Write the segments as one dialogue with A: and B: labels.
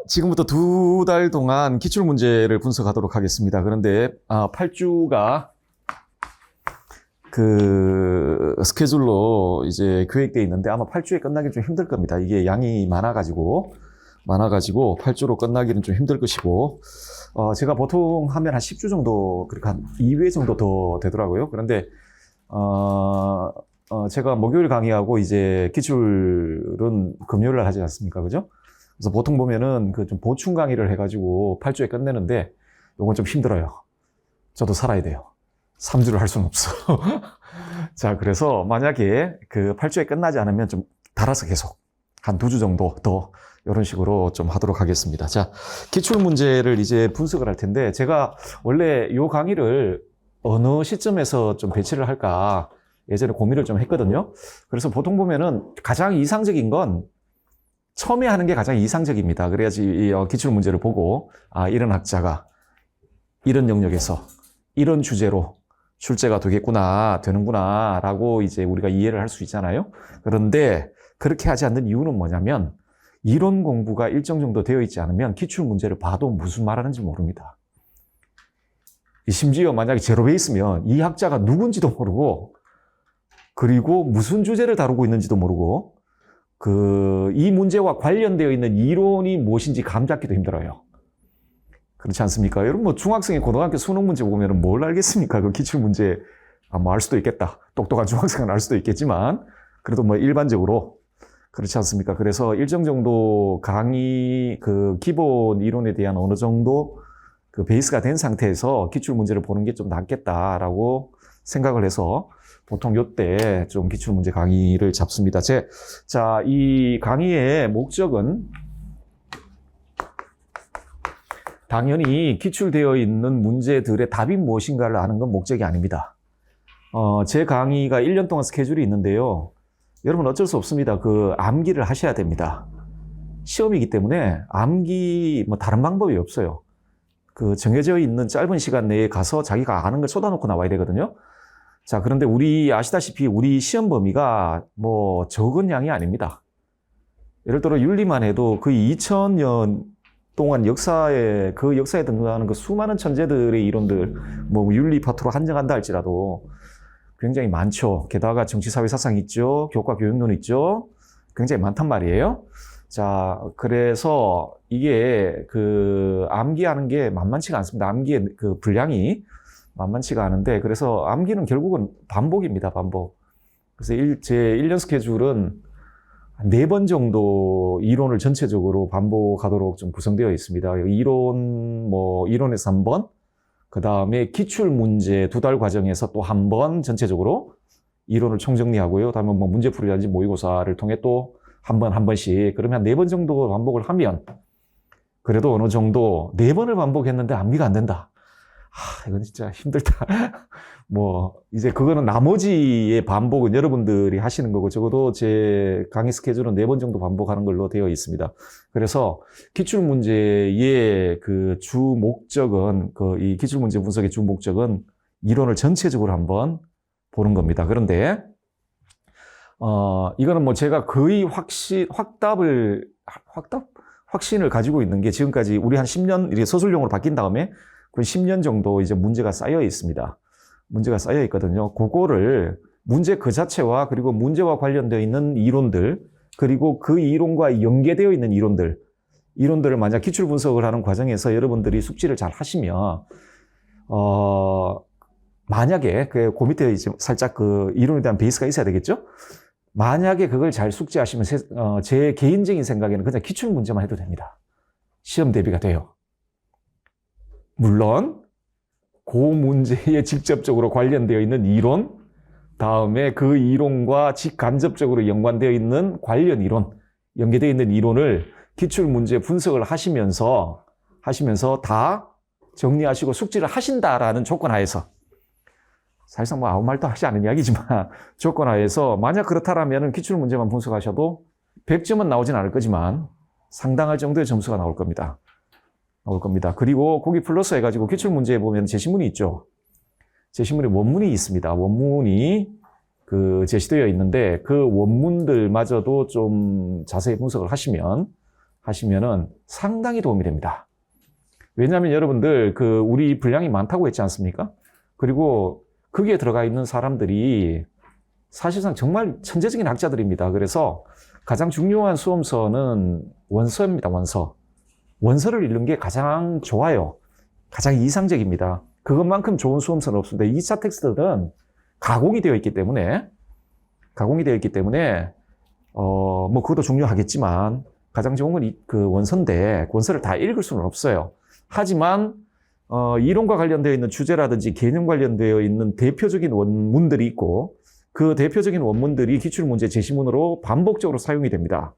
A: 지금부터 2달 동안 기출문제를 분석하도록 하겠습니다. 그런데 8주가 그 스케줄로 이제 계획되어 있는데 아마 8주에 끝나기는 좀 힘들 겁니다. 이게 양이 많아가지고 8주로 끝나기는 좀 힘들 것이고, 제가 보통 하면 한 10주 정도, 그러니까 한 2회 정도 더 되더라고요. 그런데, 제가 목요일 강의하고 이제 기출은 금요일 날 하지 않습니까? 그죠? 그래서 보통 보면은 그 좀 보충 강의를 해가지고 8주에 끝내는데, 요건 좀 힘들어요. 저도 살아야 돼요. 3주를 할 수는 없어. 자, 그래서 만약에 그 8주에 끝나지 않으면 좀 달아서 계속 한 2주 정도 더 이런 식으로 좀 하도록 하겠습니다. 자, 기출 문제를 이제 분석을 할 텐데, 제가 원래 요 강의를 어느 시점에서 좀 배치를 할까 예전에 고민을 좀 했거든요. 그래서 보통 보면은 가장 이상적인 건 처음에 하는 게 가장 이상적입니다. 그래야지 이 기출 문제를 보고, 이런 학자가 이런 영역에서 이런 주제로 출제가 되는구나 라고 이제 우리가 이해를 할 수 있잖아요. 그런데 그렇게 하지 않는 이유는 뭐냐면, 이론 공부가 일정 정도 되어 있지 않으면 기출 문제를 봐도 무슨 말하는지 모릅니다. 심지어 만약에 제로 베이스면 이 학자가 누군지도 모르고, 그리고 무슨 주제를 다루고 있는지도 모르고, 이 문제와 관련되어 있는 이론이 무엇인지 감 잡기도 힘들어요. 그렇지 않습니까? 여러분, 뭐 중학생이 고등학교 수능 문제 보면 뭘 알겠습니까? 그 기출 문제, 뭐 알 수도 있겠다. 똑똑한 중학생은 알 수도 있겠지만, 그래도 뭐 일반적으로 그렇지 않습니까? 그래서 일정 정도 강의 그 기본 이론에 대한 어느 정도 그 베이스가 된 상태에서 기출 문제를 보는 게 좀 낫겠다라고 생각을 해서 보통 요때 좀 기출 문제 강의를 잡습니다. 자, 이 강의의 목적은 당연히 기출되어 있는 문제들의 답이 무엇인가를 아는 건 목적이 아닙니다. 제 강의가 1년 동안 스케줄이 있는데요. 여러분 어쩔 수 없습니다. 그 암기를 하셔야 됩니다. 시험이기 때문에 암기 뭐 다른 방법이 없어요. 그 정해져 있는 짧은 시간 내에 가서 자기가 아는 걸 쏟아놓고 나와야 되거든요. 자, 그런데 우리 아시다시피 우리 시험 범위가 뭐 적은 양이 아닙니다. 예를 들어 윤리만 해도 그 2000년 동안 역사에 등장하는 그 수많은 천재들의 이론들, 뭐 윤리 파트로 한정한다 할지라도 굉장히 많죠. 게다가 정치, 사회, 사상 있죠. 교과, 교육론 있죠. 굉장히 많단 말이에요. 자, 그래서 이게 암기하는 게 만만치가 않습니다. 암기의 그 분량이 만만치가 않은데, 그래서 암기는 결국은 반복입니다. 반복. 그래서 제 1년 스케줄은 4번 정도 이론을 전체적으로 반복하도록 좀 구성되어 있습니다. 이론에서 1번, 그 다음에 기출 문제 2달 과정에서 또 1번 전체적으로 이론을 총정리하고요. 다음에 뭐 문제풀이라든지 모의고사를 통해 또 한 번씩. 그러면 4번 정도 반복을 하면 그래도 어느 정도 4번을 반복했는데 암기가 안 된다. 이건 진짜 힘들다. 이제 그거는 나머지의 반복은 여러분들이 하시는 거고, 적어도 제 강의 스케줄은 4번 정도 반복하는 걸로 되어 있습니다. 그래서 기출문제의 그 주 목적은, 이 기출문제 분석의 주 목적은 이론을 전체적으로 한번 보는 겁니다. 그런데, 이거는 뭐 제가 거의 확신을 가지고 있는 게 지금까지 우리 한 10년, 이렇게 서술용으로 바뀐 다음에 거의 10년 정도 이제 문제가 쌓여 있습니다. 문제가 쌓여 있거든요. 그거를 문제 그 자체와 그리고 문제와 관련되어 있는 이론들, 그리고 그 이론과 연계되어 있는 이론들을 만약 기출 분석을 하는 과정에서 여러분들이 숙지를 잘 하시면, 만약에 그 밑에 이제 살짝 그 이론에 대한 베이스가 있어야 되겠죠? 만약에 그걸 잘 숙지하시면 제 개인적인 생각에는 그냥 기출 문제만 해도 됩니다. 시험 대비가 돼요. 물론 그 문제에 직접적으로 관련되어 있는 이론, 다음에 그 이론과 직간접적으로 연관되어 있는 관련 이론, 연계되어 있는 이론을 기출 문제 분석을 하시면서 다 정리하시고 숙지를 하신다라는 조건 하에서, 사실상 뭐 아무 말도 하지 않은 이야기지만 조건 하에서 만약 그렇다라면 기출 문제만 분석하셔도 100점은 나오진 않을 거지만 상당할 정도의 점수가 나올 겁니다. 그리고 거기 플러스 해가지고 기출 문제에 보면 제시문이 있죠. 제시문에 원문이 있습니다. 원문이 제시되어 있는데 그 원문들마저도 좀 자세히 분석을 하시면 하시면은 상당히 도움이 됩니다. 왜냐하면 여러분들 우리 분량이 많다고 했지 않습니까? 그리고 거기에 들어가 있는 사람들이 사실상 정말 천재적인 학자들입니다. 그래서 가장 중요한 수험서는 원서입니다. 원서를 읽는 게 가장 좋아요. 가장 이상적입니다. 그것만큼 좋은 수험서는 없습니다. 2차 텍스트는 가공이 되어 있기 때문에 뭐 그것도 중요하겠지만 가장 좋은 건 그 원서인데 원서를 다 읽을 수는 없어요. 하지만 이론과 관련되어 있는 주제라든지 개념 관련되어 있는 대표적인 원문들이 있고 그 대표적인 원문들이 기출문제 제시문으로 반복적으로 사용이 됩니다.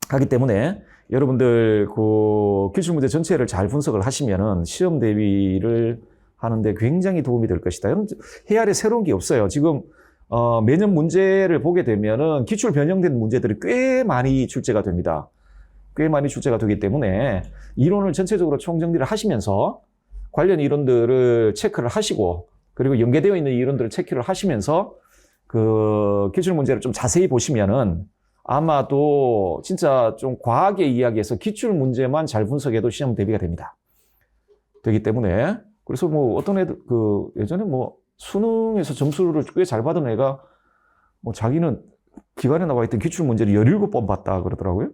A: 하기 때문에 여러분들 그 기출문제 전체를 잘 분석을 하시면은 시험 대비를 하는데 굉장히 도움이 될 것이다. 해야 할 새로운 게 없어요. 지금 매년 문제를 보게 되면은 기출 변형된 문제들이 꽤 많이 출제가 됩니다. 꽤 많이 출제가 되기 때문에 이론을 전체적으로 총정리를 하시면서 관련 이론들을 체크를 하시고 그리고 연계되어 있는 이론들을 체크를 하시면서 그 기출 문제를 좀 자세히 보시면은 아마도 진짜 좀 과하게 이야기해서 기출 문제만 잘 분석해도 시험 대비가 됩니다. 되기 때문에 그래서 뭐 어떤 애들 예전에 뭐 수능에서 점수를 꽤 잘 받은 애가 뭐 자기는 기관에 나와 있던 기출 문제를 17번 봤다 그러더라고요.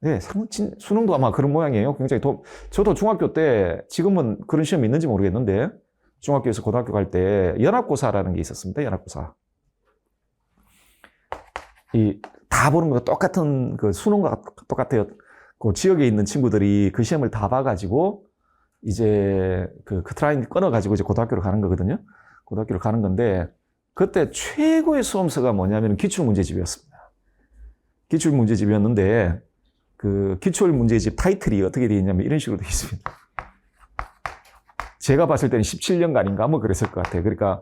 A: 네, 수능도 아마 그런 모양이에요. 굉장히 저도 중학교 때 지금은 그런 시험이 있는지 모르겠는데 중학교에서 고등학교 갈 때 연합고사라는 게 있었습니다. 연합고사. 다 보는 거 똑같은 수능과 똑같아요. 그 지역에 있는 친구들이 그 시험을 다 봐가지고 이제 그 트라인 끊어가지고 이제 고등학교로 가는 거거든요. 고등학교로 가는 건데 그때 최고의 수험서가 뭐냐면 기출문제집이었습니다. 기출문제집이었는데 그 기출문제집 타이틀이 어떻게 되어 있냐면 이런 식으로 되어 있습니다. 제가 봤을 때는 17년간인가 뭐 그랬을 것 같아요. 그러니까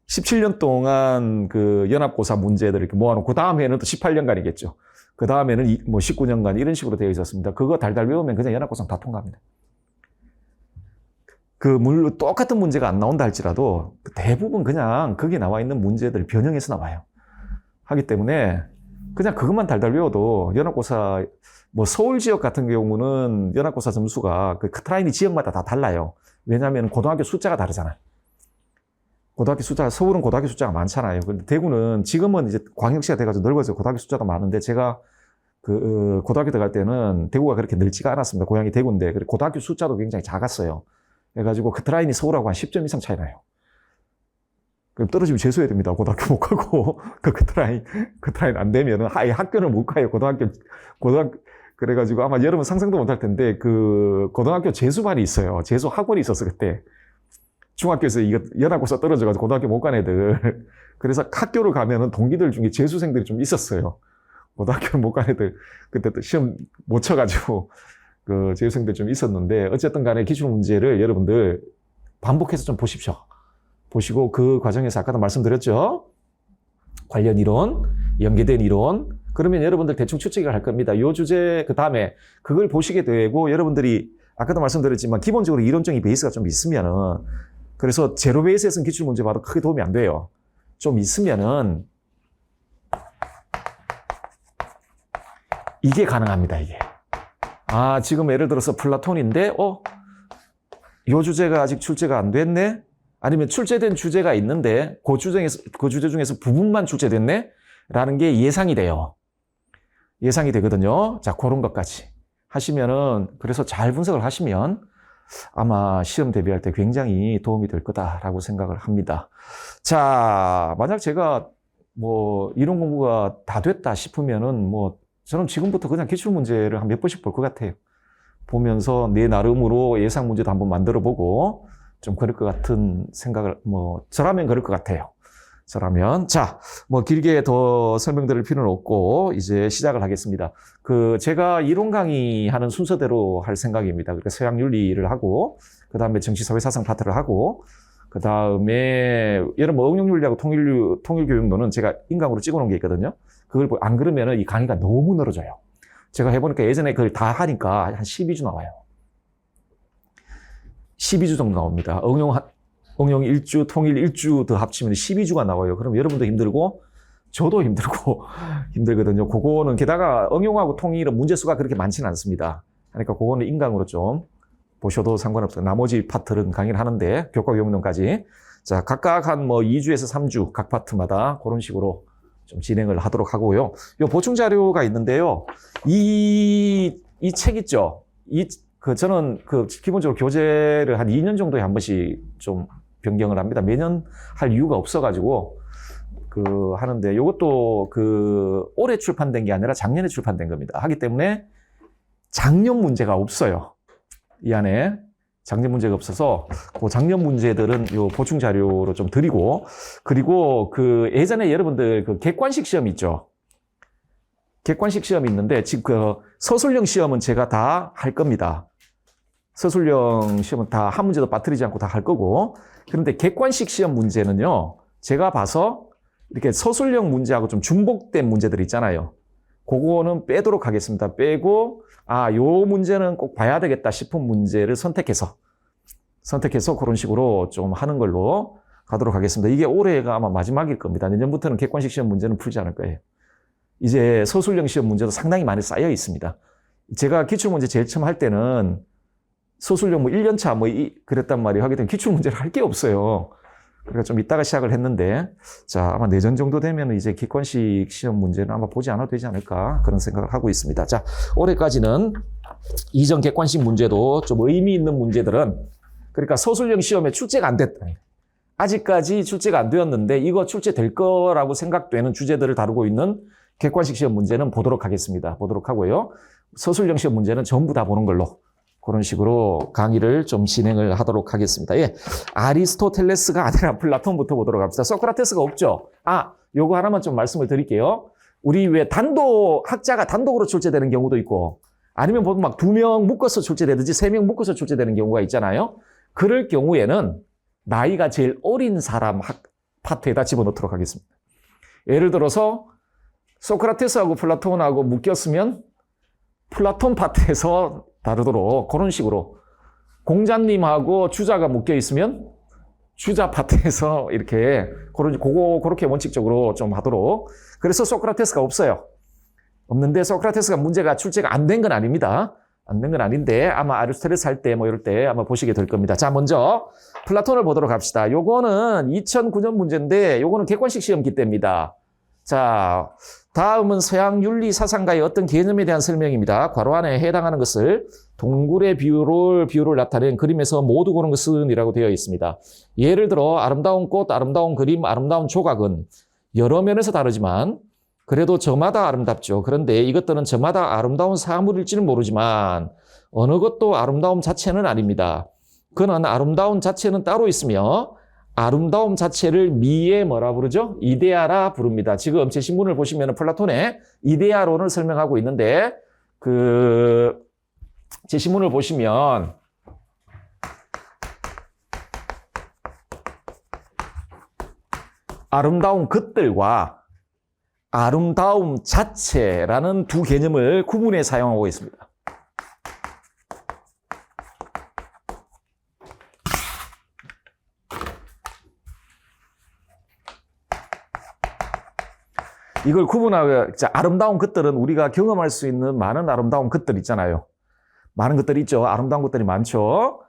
A: 17년 동안 그 연합고사 문제들을 이렇게 모아놓고, 그 다음 해는 또 18년간이겠죠. 그 다음에는 뭐 19년간 이런 식으로 되어 있었습니다. 그거 달달 외우면 그냥 연합고사 다 통과합니다. 물론 똑같은 문제가 안 나온다 할지라도 대부분 그냥 거기에 나와 있는 문제들 변형해서 나와요. 하기 때문에 그냥 그것만 달달 외워도 연합고사, 뭐 서울 지역 같은 경우는 연합고사 점수가 그 커트라인이 지역마다 다 달라요. 왜냐하면 고등학교 숫자가 다르잖아요. 서울은 고등학교 숫자가 많잖아요. 근데 대구는 지금은 이제 광역시가 돼가지고 넓어서 고등학교 숫자도 많은데 제가 고등학교 들어갈 때는 대구가 그렇게 넓지가 않았습니다. 고향이 대구인데 고등학교 숫자도 굉장히 작았어요. 그래가지고 커트라인이 서울하고 한 10점 이상 차이 나요. 그럼 떨어지면 재수해야 됩니다. 고등학교 못 가고 커트라인 안 되면은 아예 학교를 못 가요. 고등학교 그래가지고 아마 여러분 상상도 못할 텐데 고등학교 재수반이 있어요. 재수 학원이 있었어 그때. 중학교에서 이거 연합고사 떨어져가지고 고등학교 못 간 애들. 그래서 학교를 가면은 동기들 중에 재수생들이 좀 있었어요. 고등학교를 못 간 애들. 그때 또 시험 못 쳐가지고 재수생들 좀 있었는데, 어쨌든 간에 기출 문제를 여러분들 반복해서 좀 보십시오. 보시고 그 과정에서 아까도 말씀드렸죠. 관련 이론, 연계된 이론. 그러면 여러분들 대충 추측을 할 겁니다. 요 주제, 그 다음에 그걸 보시게 되고, 여러분들이 아까도 말씀드렸지만 기본적으로 이론적인 베이스가 좀 있으면은, 그래서 제로 베이스에서는 기출 문제 봐도 크게 도움이 안 돼요. 좀 있으면은 이게 가능합니다, 이게. 지금 예를 들어서 플라톤인데, 요 주제가 아직 출제가 안 됐네? 아니면 출제된 주제가 있는데, 그 주제 중에서 부분만 출제됐네? 라는 게 예상이 돼요. 예상이 되거든요. 자, 그런 것까지 하시면은, 그래서 잘 분석을 하시면 아마 시험 대비할 때 굉장히 도움이 될 거다라고 생각을 합니다. 자, 만약 제가 뭐 이론 공부가 다 됐다 싶으면은 저는 지금부터 그냥 기출 문제를 한 몇 번씩 볼 것 같아요. 보면서 내 나름으로 예상 문제도 한번 만들어 보고 좀 그럴 것 같은 생각을, 저라면 그럴 것 같아요. 저라면. 자, 길게 더 설명드릴 필요는 없고 이제 시작을 하겠습니다. 제가 이론 강의하는 순서대로 할 생각입니다. 그러니까 서양 윤리를 하고, 그 다음에 정치 사회 사상 파트를 하고, 그 다음에 여러분 응용 윤리하고 통일 교육론은 제가 인강으로 찍어 놓은 게 있거든요. 그걸 안 그러면은 이 강의가 너무 늘어져요. 제가 해보니까 예전에 그걸 다 하니까 한 12주 나와요. 12주 정도 나옵니다. 응용 1주, 통일 1주 더 합치면 12주가 나와요. 그럼 여러분도 힘들고 저도 힘들고 힘들거든요. 그거는 게다가 응용하고 통일은 문제수가 그렇게 많지는 않습니다. 그러니까 그거는 인강으로 좀 보셔도 상관없어요. 나머지 파트는 강의를 하는데 교과 교육론까지. 자, 각각 한 뭐 2주에서 3주 각 파트마다 그런 식으로 좀 진행을 하도록 하고요. 요 보충 자료가 있는데요. 이 책 있죠. 저는 기본적으로 교재를 한 2년 정도에 한 번씩 좀 변경을 합니다. 매년 할 이유가 없어가지고 하는데 이것도 올해 출판된 게 아니라 작년에 출판된 겁니다. 하기 때문에 작년 문제가 없어요. 이 안에 작년 문제가 없어서 그 작년 문제들은 요 보충 자료로 좀 드리고, 그리고 예전에 여러분들 객관식 시험 있죠. 객관식 시험이 있는데 지금 서술형 시험은 제가 다 할 겁니다. 서술형 시험은 다 한 문제도 빠뜨리지 않고 다 할 거고, 그런데 객관식 시험 문제는요, 제가 봐서 이렇게 서술형 문제하고 좀 중복된 문제들 있잖아요. 그거는 빼도록 하겠습니다. 빼고, 요 문제는 꼭 봐야 되겠다 싶은 문제를 선택해서 그런 식으로 좀 하는 걸로 가도록 하겠습니다. 이게 올해가 아마 마지막일 겁니다. 내년부터는 객관식 시험 문제는 풀지 않을 거예요. 이제 서술형 시험 문제도 상당히 많이 쌓여 있습니다. 제가 기출문제 제일 처음 할 때는 서술형 1년차 그랬단 말이에요. 하게 되면 기출문제를 할 게 없어요. 그러니까 좀 이따가 시작을 했는데, 자, 아마 내전 정도 되면 이제 객관식 시험 문제는 아마 보지 않아도 되지 않을까 그런 생각을 하고 있습니다. 자, 올해까지는 이전 객관식 문제도 좀 의미 있는 문제들은, 그러니까 서술형 시험에 출제가 안 됐다. 아직까지 출제가 안 되었는데 이거 출제될 거라고 생각되는 주제들을 다루고 있는 객관식 시험 문제는 보도록 하겠습니다. 보도록 하고요. 서술형 시험 문제는 전부 다 보는 걸로 그런 식으로 강의를 좀 진행을 하도록 하겠습니다. 예. 아리스토텔레스가 아니라 플라톤부터 보도록 합시다. 소크라테스가 없죠? 요거 하나만 좀 말씀을 드릴게요. 우리 왜 학자가 단독으로 출제되는 경우도 있고, 아니면 보면 막 2명 묶어서 출제되든지 3명 묶어서 출제되는 경우가 있잖아요. 그럴 경우에는 나이가 제일 어린 사람 파트에다 집어넣도록 하겠습니다. 예를 들어서 소크라테스하고 플라톤하고 묶였으면 플라톤 파트에서 다루도록 그런 식으로, 공자님하고 주자가 묶여 있으면 주자 파트에서 이렇게 그렇게 원칙적으로 좀 하도록. 그래서 소크라테스가 없는데 소크라테스가 문제가 출제가 안 된 건 아닙니다. 안 된 건 아닌데 아마 아리스토텔레스 할 때 이럴 때 아마 보시게 될 겁니다. 자, 먼저 플라톤을 보도록 합시다. 요거는 2009년 문제인데 요거는 객관식 시험 기때입니다. 자, 다음은 서양 윤리 사상가의 어떤 개념에 대한 설명입니다. 괄호 안에 해당하는 것을 동굴의 비율을 나타낸 그림에서 모두 고른 것은 이라고 되어 있습니다. 예를 들어 아름다운 꽃, 아름다운 그림, 아름다운 조각은 여러 면에서 다르지만 그래도 저마다 아름답죠. 그런데 이것들은 저마다 아름다운 사물일지는 모르지만 어느 것도 아름다움 자체는 아닙니다. 그는 아름다운 자체는 따로 있으며 아름다움 자체를 미의 뭐라 부르죠? 이데아라 부릅니다. 지금 제 신문을 보시면 플라톤의 이데아론을 설명하고 있는데, 제 신문을 보시면 아름다운 것들과 아름다움 자체라는 두 개념을 구분해 사용하고 있습니다. 이걸 구분하고, 아름다운 것들은 우리가 경험할 수 있는 많은 아름다운 것들 있잖아요. 많은 것들이 있죠. 아름다운 것들이 많죠.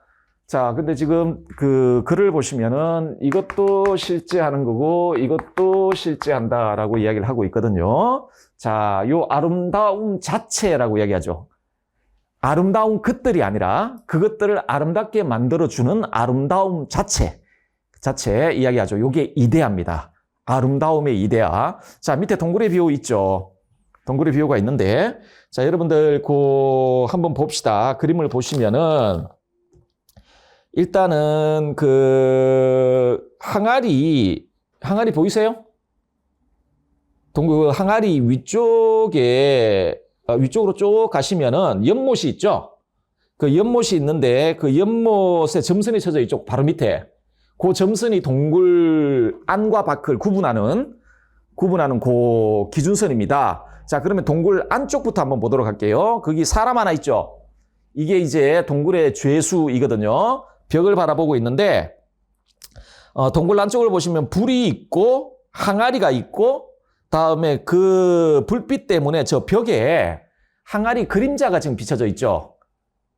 A: 자, 근데 지금 글을 보시면은 이것도 실제하는 거고 이것도 실제한다라고 이야기를 하고 있거든요. 자, 요 아름다움 자체라고 이야기하죠. 아름다운 것들이 아니라 그것들을 아름답게 만들어주는 아름다움 자체 이야기하죠. 요게 이데아입니다. 아름다움의 이데아. 자, 밑에 동굴의 비유 있죠. 동굴의 비유가 있는데, 자, 여러분들 한번 봅시다. 그림을 보시면은 일단은 항아리 보이세요? 항아리 위쪽으로 쭉 가시면은 연못이 있죠. 그 연못이 있는데 그 연못에 점선이 쳐져 있죠. 바로 밑에. 그 점선이 동굴 안과 밖을 구분하는 그 기준선입니다. 자, 그러면 동굴 안쪽부터 한번 보도록 할게요. 거기 사람 하나 있죠. 이게 이제 동굴의 죄수이거든요. 벽을 바라보고 있는데, 동굴 안쪽을 보시면 불이 있고 항아리가 있고 다음에 그 불빛 때문에 저 벽에 항아리 그림자가 지금 비춰져 있죠.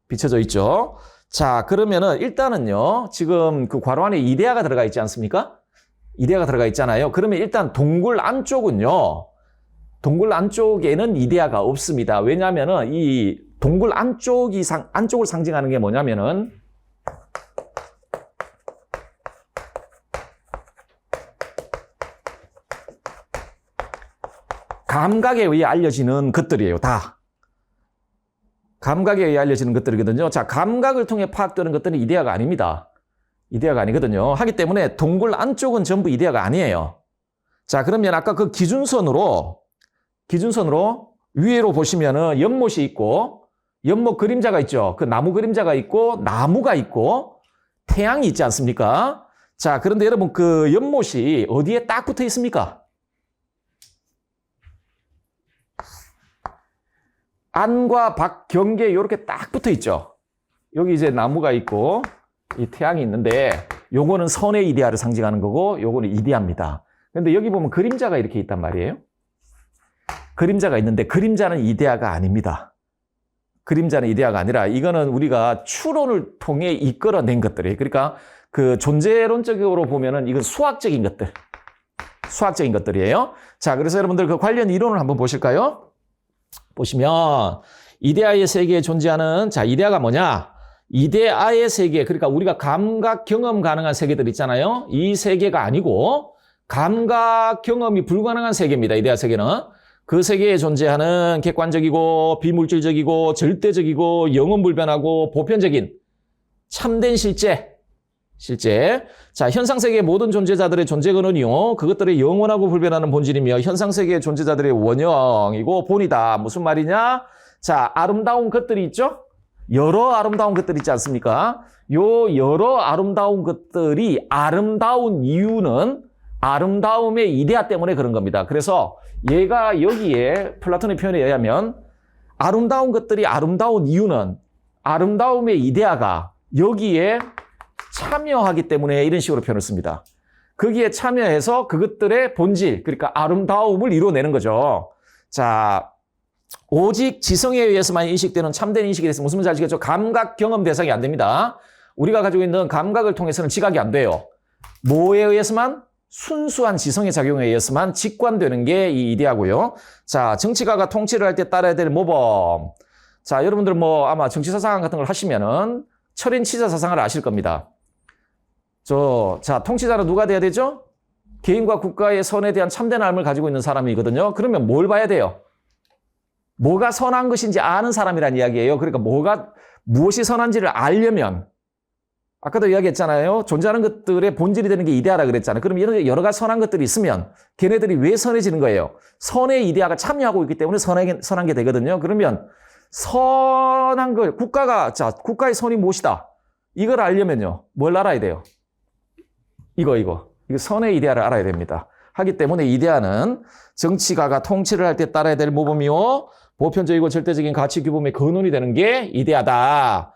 A: 비춰져 있죠. 자, 그러면은 일단은요, 지금 그 괄호 안에 이데아가 들어가 있지 않습니까? 이데아가 들어가 있잖아요. 그러면 일단 동굴 안쪽은요, 동굴 안쪽에는 이데아가 없습니다. 왜냐하면은 이 동굴 안쪽을 상징하는 게 뭐냐면은 감각에 의해 알려지는 것들이에요, 다. 감각에 의해 알려지는 것들이거든요. 자, 감각을 통해 파악되는 것들은 이데아가 아닙니다. 이데아가 아니거든요. 하기 때문에 동굴 안쪽은 전부 이데아가 아니에요. 자, 그러면 아까 그 기준선으로 위로 보시면은 연못이 있고, 연못 그림자가 있죠. 그 나무 그림자가 있고, 나무가 있고, 태양이 있지 않습니까? 자, 그런데 여러분 그 연못이 어디에 딱 붙어 있습니까? 안과 밖 경계에 이렇게 딱 붙어 있죠. 여기 이제 나무가 있고 이 태양이 있는데 요거는 선의 이데아를 상징하는 거고 요거는 이데아입니다. 근데 여기 보면 그림자가 이렇게 있단 말이에요. 그림자가 있는데 그림자는 이데아가 아닙니다. 그림자는 이데아가 아니라 이거는 우리가 추론을 통해 이끌어낸 것들이에요. 그러니까 그 존재론적으로 보면은 이건 수학적인 것들이에요. 자, 그래서 여러분들 그 관련 이론을 한번 보실까요? 보시면 이데아의 세계에 존재하는, 자, 이데아가 뭐냐? 이데아의 세계, 그러니까 우리가 감각 경험 가능한 세계들 있잖아요. 이 세계가 아니고 감각 경험이 불가능한 세계입니다. 이데아 세계는. 그 세계에 존재하는 객관적이고 비물질적이고 절대적이고 영원불변하고 보편적인 참된 실제. 자, 현상세계의 모든 존재자들의 존재 근원이요. 그것들의 영원하고 불변하는 본질이며 현상세계의 존재자들의 원형이고 본이다. 무슨 말이냐? 자, 아름다운 것들이 있죠? 여러 아름다운 것들이 있지 않습니까? 요 여러 아름다운 것들이 아름다운 이유는 아름다움의 이데아 때문에 그런 겁니다. 그래서 얘가 여기에 플라톤의 표현에 의하면 아름다운 것들이 아름다운 이유는 아름다움의 이데아가 여기에 참여하기 때문에 이런 식으로 표현을 씁니다. 거기에 참여해서 그것들의 본질, 그러니까 아름다움을 이루어내는 거죠. 자, 오직 지성에 의해서만 인식되는 참된 인식이 됐으면 무슨 말인지 아시겠죠? 감각 경험 대상이 안 됩니다. 우리가 가지고 있는 감각을 통해서는 지각이 안 돼요. 뭐에 의해서만? 순수한 지성의 작용에 의해서만 직관되는 게 이 이데아고요. 자, 정치가가 통치를 할 때 따라야 될 모범. 자, 여러분들 뭐 아마 정치사상 같은 걸 하시면은 철인치자사상을 아실 겁니다. 자, 통치자는 누가 돼야 되죠? 개인과 국가의 선에 대한 참된 알을 가지고 있는 사람이거든요. 그러면 뭘 봐야 돼요? 뭐가 선한 것인지 아는 사람이란 이야기예요. 그러니까 무엇이 선한지를 알려면, 아까도 이야기했잖아요. 존재하는 것들의 본질이 되는 게 이데아라 그랬잖아요. 그럼 이런 여러 가지 선한 것들이 있으면 걔네들이 왜 선해지는 거예요? 선의 이데아가 참여하고 있기 때문에 선한 게 되거든요. 그러면 선한 걸, 국가의 선이 무엇이다? 이걸 알려면요. 뭘 알아야 돼요? 이거 선의 이데아를 알아야 됩니다. 하기 때문에 이데아는 정치가가 통치를 할 때 따라야 될 모범이요. 보편적이고 절대적인 가치 규범의 근원이 되는 게 이데아다.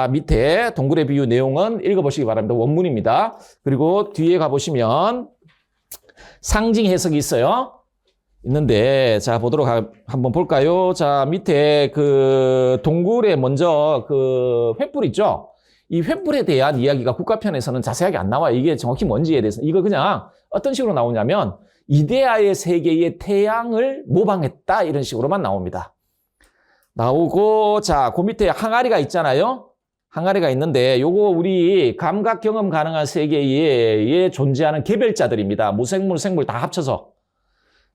A: 밑에 동굴의 비유 내용은 읽어보시기 바랍니다. 원문입니다. 그리고 뒤에 가보시면 상징 해석이 있는데, 자, 한번 볼까요? 자, 밑에 그 동굴에 먼저 그 횃불 있죠? 이 횃불에 대한 이야기가 국가편에서는 자세하게 안 나와요. 이게 정확히 뭔지에 대해서. 이거 그냥 어떤 식으로 나오냐면 이데아의 세계의 태양을 모방했다 이런 식으로만 나옵니다. 나오고, 자, 그 밑에 항아리가 있잖아요. 항아리가 있는데 요거 우리 감각 경험 가능한 세계에 존재하는 개별자들입니다. 무생물, 생물 다 합쳐서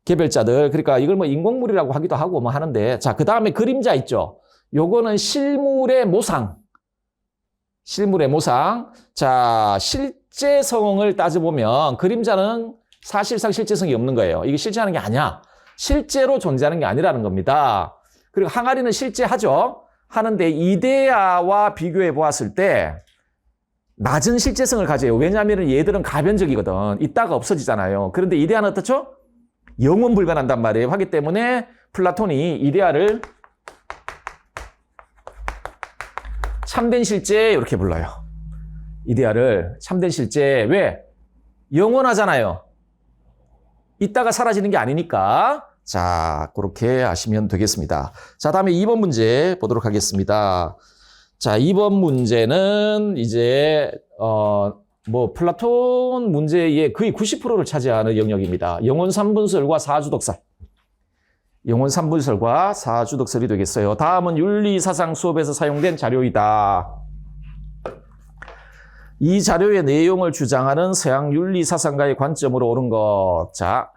A: 개별자들. 그러니까 이걸 뭐 인공물이라고 하기도 하고 뭐 하는데, 자, 그 다음에 그림자 있죠. 요거는 실물의 모상. 자, 실제성을 따져보면 그림자는 사실상 실제성이 없는 거예요. 이게 실제하는 게 아니야. 실제로 존재하는 게 아니라는 겁니다. 그리고 항아리는 실제하죠. 하는데 이데아와 비교해 보았을 때 낮은 실제성을 가져요. 왜냐하면 얘들은 가변적이거든. 있다가 없어지잖아요. 그런데 이데아는 어떻죠? 영원 불변한단 말이에요. 하기 때문에 플라톤이 이데아를 참된 실제 이렇게 불러요. 이데아를 참된 실제. 왜? 영원하잖아요. 있다가 사라지는 게 아니니까. 자, 그렇게 아시면 되겠습니다. 자, 다음에 2번 문제 보도록 하겠습니다. 자, 2번 문제는 이제 플라톤 문제의 거의 90%를 차지하는 영역입니다. 영혼 3분설과 사주덕설. 영혼 3분설과 사주덕설이 되겠어요. 다음은 윤리사상 수업에서 사용된 자료이다. 이 자료의 내용을 주장하는 서양 윤리사상가의 관점으로 옳은 것. 자,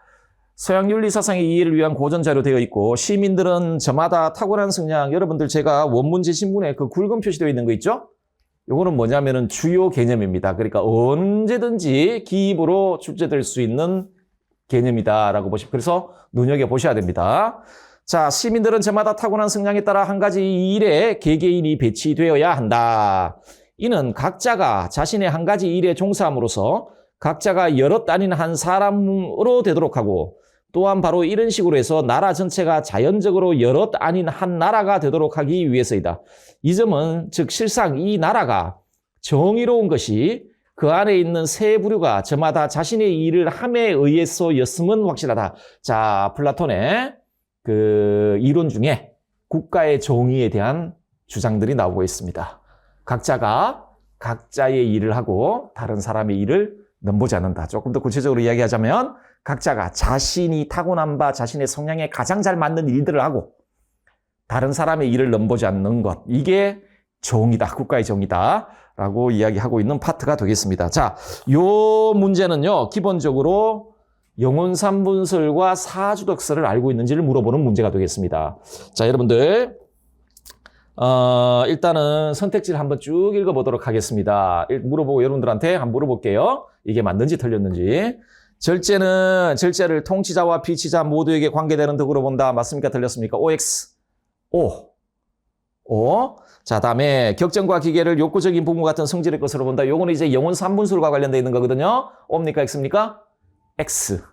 A: 서양 윤리사상의 이해를 위한 고전 자료 되어 있고, 시민들은 저마다 탁월한 성향, 여러분들 제가 원문 제신문에 그 굵은 표시되어 있는 거 있죠? 요거는 뭐냐면은 주요 개념입니다. 그러니까 언제든지 기입으로 출제될 수 있는 개념이다라고 보시면, 그래서 눈여겨보셔야 됩니다. 자, 시민들은 저마다 타고난 성향에 따라 한 가지 일에 개개인이 배치되어야 한다. 이는 각자가 자신의 한 가지 일에 종사함으로써 각자가 여럿 아닌 한 사람으로 되도록 하고, 또한 바로 이런 식으로 해서 나라 전체가 자연적으로 여럿 아닌 한 나라가 되도록 하기 위해서이다. 이 점은 즉 실상 이 나라가 정의로운 것이 그 안에 있는 세 부류가 저마다 자신의 일을 함에 의해서였음은 확실하다. 자, 플라톤의 그 이론 중에 국가의 정의에 대한 주장들이 나오고 있습니다. 각자가 각자의 일을 하고 다른 사람의 일을 넘보지 않는다. 조금 더 구체적으로 이야기하자면 각자가 자신이 타고난 바 자신의 성향에 가장 잘 맞는 일들을 하고 다른 사람의 일을 넘보지 않는 것. 이게 정의다. 국가의 정의다. 라고 이야기하고 있는 파트가 되겠습니다. 자, 요 문제는요, 기본적으로 영혼 3분설과 사주덕설을 알고 있는지를 물어보는 문제가 되겠습니다. 자, 여러분들, 일단은 선택지를 한번 쭉 읽어보도록 하겠습니다. 물어보고 여러분들한테 한번 물어볼게요. 이게 맞는지 틀렸는지. 절제를 통치자와 피치자 모두에게 관계되는 덕으로 본다. 맞습니까? 틀렸습니까? OX. O. 자, 다음에 격정과 기계를 욕구적인 부분 같은 성질의 것으로 본다. 요거는 이제 영혼 3분술과 관련되어 있는 거거든요. O입니까? X입니까? X.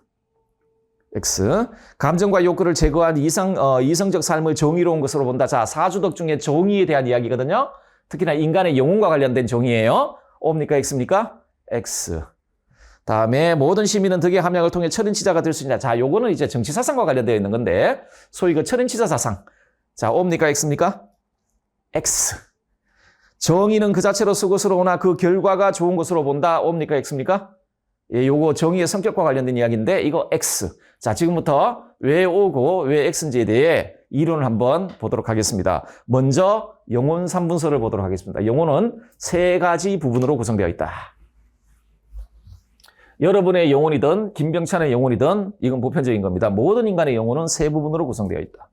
A: 감정과 욕구를 제거한 이성적 삶을 정의로운 것으로 본다. 자, 사주덕 중에 정의에 대한 이야기거든요. 특히나 인간의 영혼과 관련된 정의예요. O입니까? X입니까? X. 다음에 모든 시민은 덕의 함량을 통해 철인치자가 될 수 있냐. 자, 요거는 이제 정치사상과 관련되어 있는 건데 소위 그 철인치자 사상. 자, O입니까? X입니까? X. 정의는 그 자체로 수것으로 오나 그 결과가 좋은 것으로 본다. O입니까? X입니까? 예, 요거 정의의 성격과 관련된 이야기인데 이거 X. 자, 지금부터 왜 O고 왜 X인지에 대해 이론을 한번 보도록 하겠습니다. 먼저 영혼 3분설을 보도록 하겠습니다. 영혼은 세 가지 부분으로 구성되어 있다. 여러분의 영혼이든 김병찬의 영혼이든 이건 보편적인 겁니다. 모든 인간의 영혼은 세 부분으로 구성되어 있다.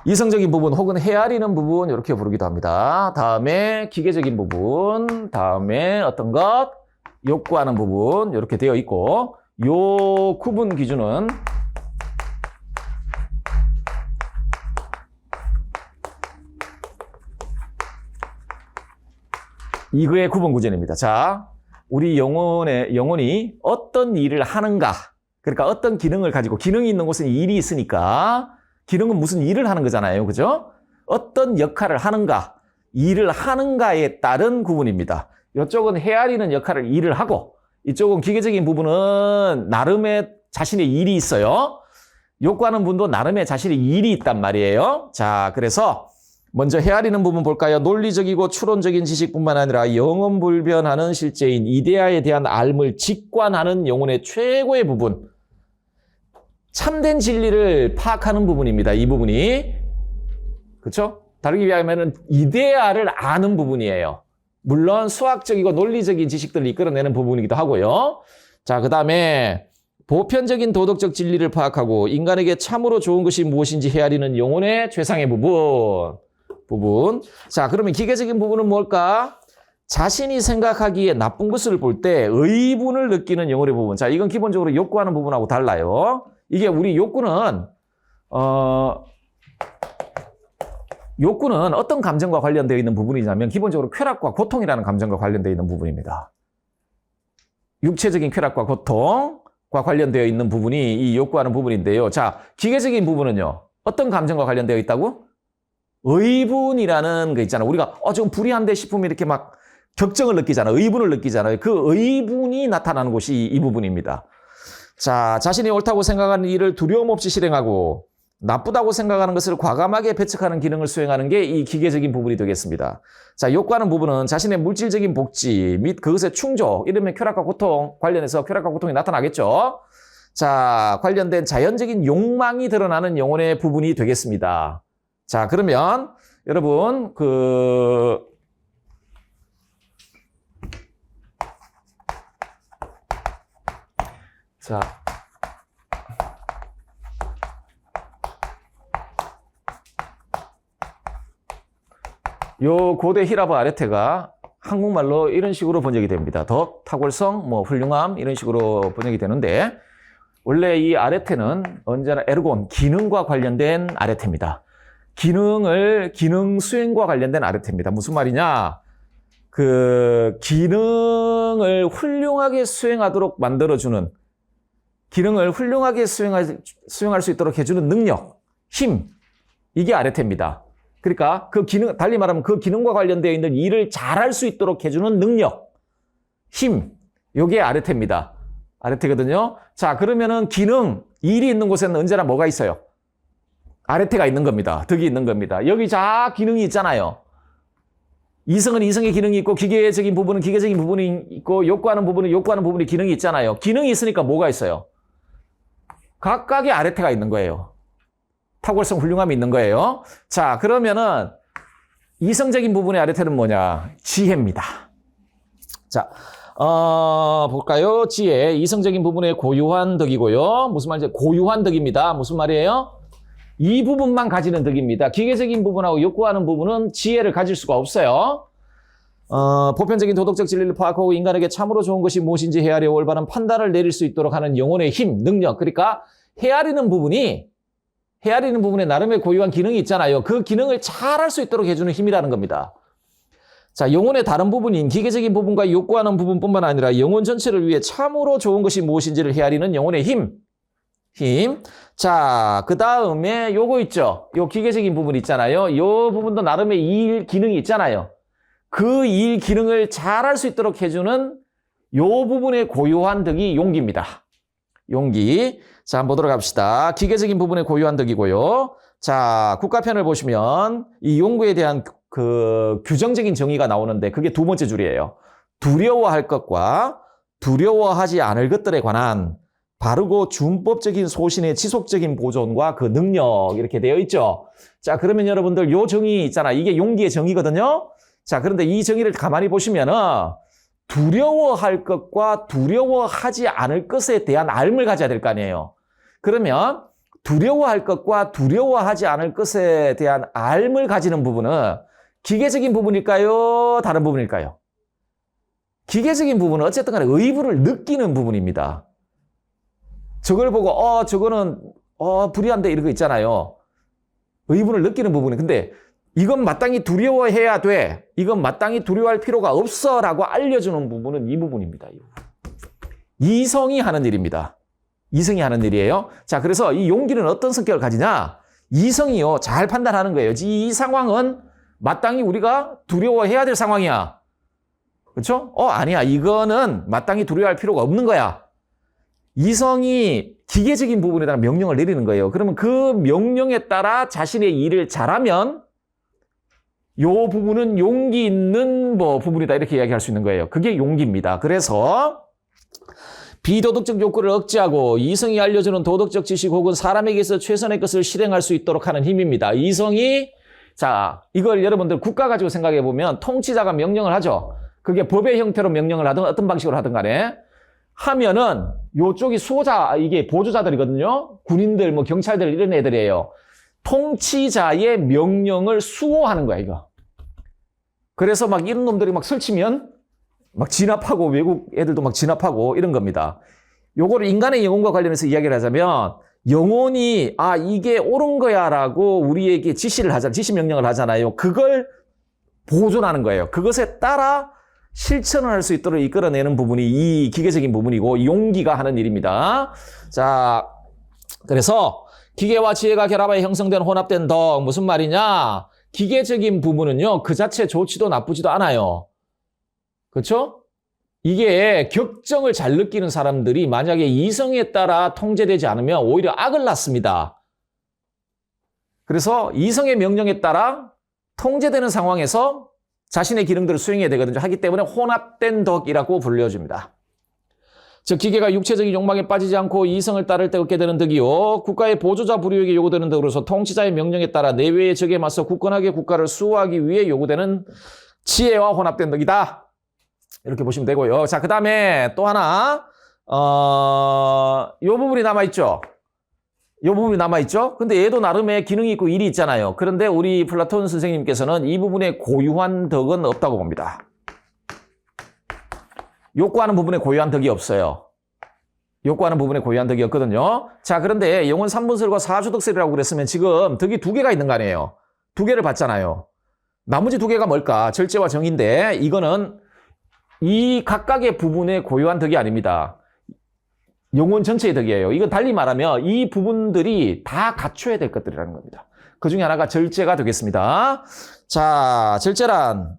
A: 이성적인 부분 혹은 헤아리는 부분 이렇게 부르기도 합니다. 다음에 기계적인 부분, 다음에 어떤 것, 욕구하는 부분 이렇게 되어 있고 요 구분 기준은 이거의 구분 구조입니다. 자, 우리 영혼이 어떤 일을 하는가, 그러니까 어떤 기능을 가지고, 기능이 있는 곳은 일이 있으니까 기능은 무슨 일을 하는 거잖아요. 그죠? 어떤 역할을 하는가, 일을 하는가에 따른 구분입니다. 이쪽은 헤아리는 역할을 일을 하고 이쪽은 기계적인 부분은 나름의 자신의 일이 있어요. 욕구하는 분도 나름의 자신의 일이 있단 말이에요. 자, 그래서 먼저 헤아리는 부분 볼까요? 논리적이고 추론적인 지식뿐만 아니라 영원불변하는 실제인 이데아에 대한 알을 직관하는 영혼의 최고의 부분. 참된 진리를 파악하는 부분입니다. 이 부분이. 그렇죠? 다르게 이야기하면 이데아를 아는 부분이에요. 물론 수학적이고 논리적인 지식들을 이끌어내는 부분이기도 하고요. 자, 그 다음에 보편적인 도덕적 진리를 파악하고 인간에게 참으로 좋은 것이 무엇인지 헤아리는 영혼의 최상의 부분. 자, 그러면 기계적인 부분은 뭘까? 자신이 생각하기에 나쁜 것을 볼 때 의분을 느끼는 영혼의 부분. 자, 이건 기본적으로 욕구하는 부분하고 달라요. 이게 우리 욕구는 어떤 감정과 관련되어 있는 부분이냐면 기본적으로 쾌락과 고통이라는 감정과 관련되어 있는 부분입니다. 육체적인 쾌락과 고통과 관련되어 있는 부분이 이 욕구하는 부분인데요. 자, 기계적인 부분은요. 어떤 감정과 관련되어 있다고? 의분이라는 거 있잖아. 우리가 지금 불이한데 싶으면 이렇게 막 격정을 느끼잖아요. 의분을 느끼잖아요. 그 의분이 나타나는 곳이 이 부분입니다. 자, 자신이 옳다고 생각하는 일을 두려움 없이 실행하고 나쁘다고 생각하는 것을 과감하게 배척하는 기능을 수행하는 게 이 기계적인 부분이 되겠습니다. 자, 욕구하는 부분은 자신의 물질적인 복지 및 그것의 충족, 이러면 쾌락과 고통 관련해서 쾌락과 고통이 나타나겠죠. 자, 관련된 자연적인 욕망이 드러나는 영혼의 부분이 되겠습니다. 자, 그러면 여러분 자, 요 고대 히라브 아레테가 한국말로 이런 식으로 번역이 됩니다. 덕, 탁월성, 뭐 훌륭함 이런 식으로 번역이 되는데 원래 이 아레테는 언제나 에르곤, 기능과 관련된 아레테입니다. 기능 수행과 관련된 아레테입니다. 무슨 말이냐? 그 기능을 훌륭하게 수행하도록 만들어주는, 기능을 훌륭하게 수행할 수 있도록 해주는 능력, 힘, 이게 아레테입니다. 그러니까 그 기능, 달리 말하면 그 기능과 관련되어 있는 일을 잘할 수 있도록 해주는 능력, 힘, 요게 아레테입니다. 아레테거든요. 자, 그러면은 기능, 일이 있는 곳에는 언제나 뭐가 있어요? 아레테가 있는 겁니다. 덕이 있는 겁니다. 여기 자 기능이 있잖아요. 이성은 이성의 기능이 있고 기계적인 부분은 기계적인 부분이 있고 욕구하는 부분은 욕구하는 부분이 기능이 있잖아요. 기능이 있으니까 뭐가 있어요? 각각의 아레테가 있는 거예요. 탁월성, 훌륭함이 있는 거예요. 자, 그러면은 이성적인 부분의 아레테는 뭐냐? 지혜입니다. 자, 볼까요? 지혜, 이성적인 부분의 고유한 덕이고요. 무슨 말이죠? 고유한 덕입니다. 무슨 말이에요? 이 부분만 가지는 덕입니다. 기계적인 부분하고 욕구하는 부분은 지혜를 가질 수가 없어요. 보편적인 도덕적 진리를 파악하고 인간에게 참으로 좋은 것이 무엇인지 헤아려 올바른 판단을 내릴 수 있도록 하는 영혼의 힘, 능력. 그러니까 헤아리는 부분에 나름의 고유한 기능이 있잖아요. 그 기능을 잘 할 수 있도록 해주는 힘이라는 겁니다. 자, 영혼의 다른 부분인 기계적인 부분과 욕구하는 부분뿐만 아니라 영혼 전체를 위해 참으로 좋은 것이 무엇인지를 헤아리는 영혼의 힘. 자, 그 다음에 요거 있죠. 요 기계적인 부분 있잖아요. 요 부분도 나름의 일 기능이 있잖아요. 그 일 기능을 잘 할 수 있도록 해주는 요 부분의 고유한 덕이 용기입니다. 용기. 자, 한번 보도록 합시다. 기계적인 부분의 고유한 덕이고요. 자, 국가편을 보시면 이 용구에 대한 그 규정적인 정의가 나오는데 그게 두 번째 줄이에요. 두려워할 것과 두려워하지 않을 것들에 관한 바르고 준법적인 소신의 지속적인 보존과 그 능력 이렇게 되어 있죠. 자, 그러면 여러분들 요 정의 있잖아. 이게 용기의 정의거든요. 자, 그런데 이 정의를 가만히 보시면은 두려워할 것과 두려워하지 않을 것에 대한 알을 가져야 될 거 아니에요. 그러면 두려워할 것과 두려워하지 않을 것에 대한 알을 가지는 부분은 기계적인 부분일까요? 다른 부분일까요? 기계적인 부분은 어쨌든 간에 의분을 느끼는 부분입니다. 저걸 보고 저거는 불의한데 이런 거 있잖아요. 의분을 느끼는 부분이. 근데 이건 마땅히 두려워해야 돼. 이건 마땅히 두려워할 필요가 없어라고 알려주는 부분은 이 부분입니다. 이성이 하는 일입니다. 이성이 하는 일이에요. 자, 그래서 이 용기는 어떤 성격을 가지냐? 이성이요. 잘 판단하는 거예요. 이 상황은 마땅히 우리가 두려워해야 될 상황이야. 그렇죠? 아니야. 이거는 마땅히 두려워할 필요가 없는 거야. 이성이 기계적인 부분에다가 명령을 내리는 거예요. 그러면 그 명령에 따라 자신의 일을 잘하면 요 부분은 용기 있는 부분이다 이렇게 이야기할 수 있는 거예요. 그게 용기입니다. 그래서 비도덕적 욕구를 억제하고 이성이 알려주는 도덕적 지식 혹은 사람에게서 최선의 것을 실행할 수 있도록 하는 힘입니다. 이성이 자, 이걸 여러분들 국가 가지고 생각해 보면 통치자가 명령을 하죠. 그게 법의 형태로 명령을 하든 어떤 방식으로 하든 간에 하면은 요쪽이 수호자, 이게 보조자들이거든요. 군인들, 경찰들 이런 애들이에요. 통치자의 명령을 수호하는 거야, 이거. 그래서 이런 놈들이 설치면 진압하고 외국 애들도 진압하고 이런 겁니다. 요거를 인간의 영혼과 관련해서 이야기를 하자면 영혼이 이게 옳은 거야라고 우리에게 지시 명령을 하잖아요. 그걸 보존하는 거예요. 그것에 따라 실천을 할 수 있도록 이끌어내는 부분이 이 기계적인 부분이고 용기가 하는 일입니다. 자, 그래서 기계와 지혜가 결합하여 형성된 혼합된 덕 무슨 말이냐? 기계적인 부분은요 그 자체 좋지도 나쁘지도 않아요. 그렇죠? 이게 격정을 잘 느끼는 사람들이 만약에 이성에 따라 통제되지 않으면 오히려 악을 낳습니다. 그래서 이성의 명령에 따라 통제되는 상황에서 자신의 기능들을 수행해야 되거든요. 하기 때문에 혼합된 덕이라고 불려줍니다. 즉 기계가 육체적인 욕망에 빠지지 않고 이성을 따를 때 얻게 되는 덕이요. 국가의 보조자 부류에게 요구되는 덕으로서 통치자의 명령에 따라 내외의 적에 맞서 굳건하게 국가를 수호하기 위해 요구되는 지혜와 혼합된 덕이다. 이렇게 보시면 되고요. 자, 그 다음에 또 하나 요 부분이 남아있죠. 요 부분이 남아있죠. 근데 얘도 나름의 기능이 있고 일이 있잖아요. 그런데 우리 플라톤 선생님께서는 이 부분에 고유한 덕은 없다고 봅니다. 욕구하는 부분에 고유한 덕이 없어요. 욕구하는 부분에 고유한 덕이 없거든요. 자, 그런데 영혼 3분설과 사주덕설이라고 그랬으면 지금 덕이 두 개가 있는 거 아니에요. 두 개를 봤잖아요. 나머지 두 개가 뭘까? 절제와 정인데 이거는 이 각각의 부분에 고유한 덕이 아닙니다. 영혼 전체의 덕이에요. 이건 달리 말하면 이 부분들이 다 갖춰야 될 것들이라는 겁니다. 그 중에 하나가 절제가 되겠습니다. 자, 절제란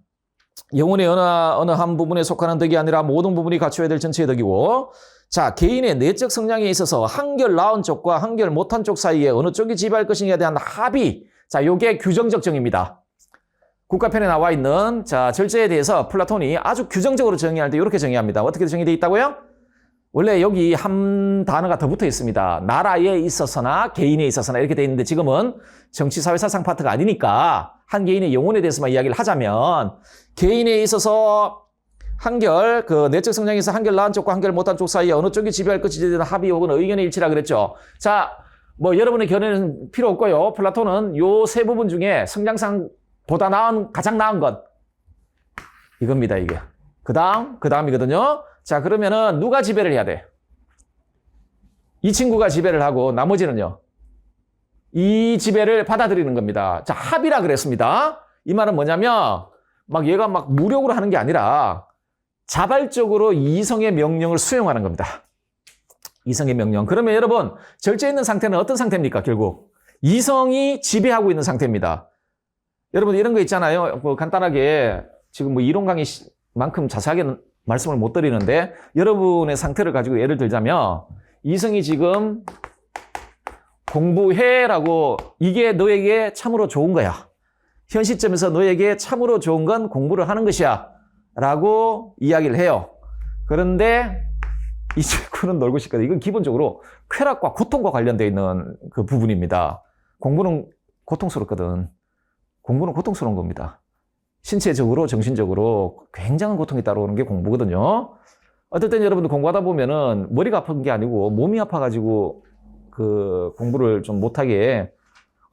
A: 영혼의 어느 한 부분에 속하는 덕이 아니라 모든 부분이 갖춰야 될 전체의 덕이고, 자, 개인의 내적 성향에 있어서 한결 나은 쪽과 한결 못한 쪽 사이에 어느 쪽이 지배할 것인가에 대한 합의. 자, 요게 규정적 정의입니다. 국가편에 나와 있는 자, 절제에 대해서 플라톤이 아주 규정적으로 정의할 때 이렇게 정의합니다. 어떻게 정의되어 있다고요? 원래 여기 한 단어가 더 붙어 있습니다. 나라에 있어서나 개인에 있어서나 이렇게 되어 있는데 지금은 정치, 사회, 사상 파트가 아니니까 한 개인의 영혼에 대해서만 이야기를 하자면 개인에 있어서 한결 그 내적 성향에서 한결 나은 쪽과 한결 못한 쪽 사이에 어느 쪽이 지배할 것인지에 대한 합의 혹은 의견의 일치라 그랬죠. 자, 뭐 여러분의 견해는 필요 없고요. 플라톤은 요 세 부분 중에 성장상 보다 가장 나은 것 이겁니다. 이게 그 다음이거든요. 자, 그러면은 누가 지배를 해야 돼? 이 친구가 지배를 하고 나머지는요, 이 지배를 받아들이는 겁니다. 자, 합의라 그랬습니다. 이 말은 뭐냐면 막 얘가 막 무력으로 하는 게 아니라 자발적으로 이성의 명령을 수용하는 겁니다. 이성의 명령. 그러면 여러분 절제 있는 상태는 어떤 상태입니까? 결국 이성이 지배하고 있는 상태입니다. 여러분 이런 거 있잖아요. 뭐 간단하게 지금 뭐 이론 강의만큼 자세하게 말씀을 못 드리는데 여러분의 상태를 가지고 예를 들자면 이성이 지금 공부해라고 이게 너에게 참으로 좋은 거야. 현 시점에서 너에게 참으로 좋은 건 공부를 하는 것이야 라고 이야기를 해요. 그런데 이 친구는 놀고 싶거든. 이건 기본적으로 쾌락과 고통과 관련되어 있는 그 부분입니다. 공부는 고통스럽거든. 공부는 고통스러운 겁니다. 신체적으로, 정신적으로 굉장한 고통이 따라오는 게 공부거든요. 어떨 땐 여러분들 공부하다 보면은 머리가 아픈 게 아니고 몸이 아파가지고 그 공부를 좀 못하게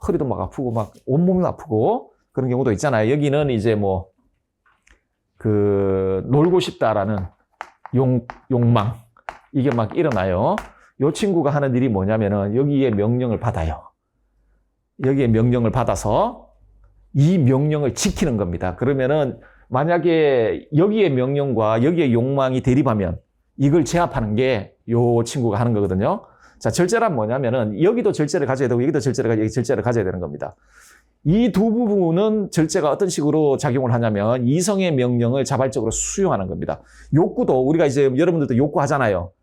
A: 허리도 막 아프고 막 온몸이 아프고 그런 경우도 있잖아요. 여기는 이제 뭐 그 놀고 싶다라는 욕망 이게 막 일어나요. 이 친구가 하는 일이 뭐냐면은 여기에 명령을 받아요. 여기에 명령을 받아서 이 명령을 지키는 겁니다. 그러면은 만약에 여기에 명령과 여기에 욕망이 대립하면 이걸 제압하는 게 이 친구가 하는 거거든요. 자, 절제란 뭐냐면은 여기도 절제를 가져야 되고 여기도 여기 절제를 가져야 되는 겁니다. 이 두 부분은 절제가 어떤 식으로 작용을 하냐면 이성의 명령을 자발적으로 수용하는 겁니다. 욕구도 우리가 이제 여러분들도 욕구하잖아요.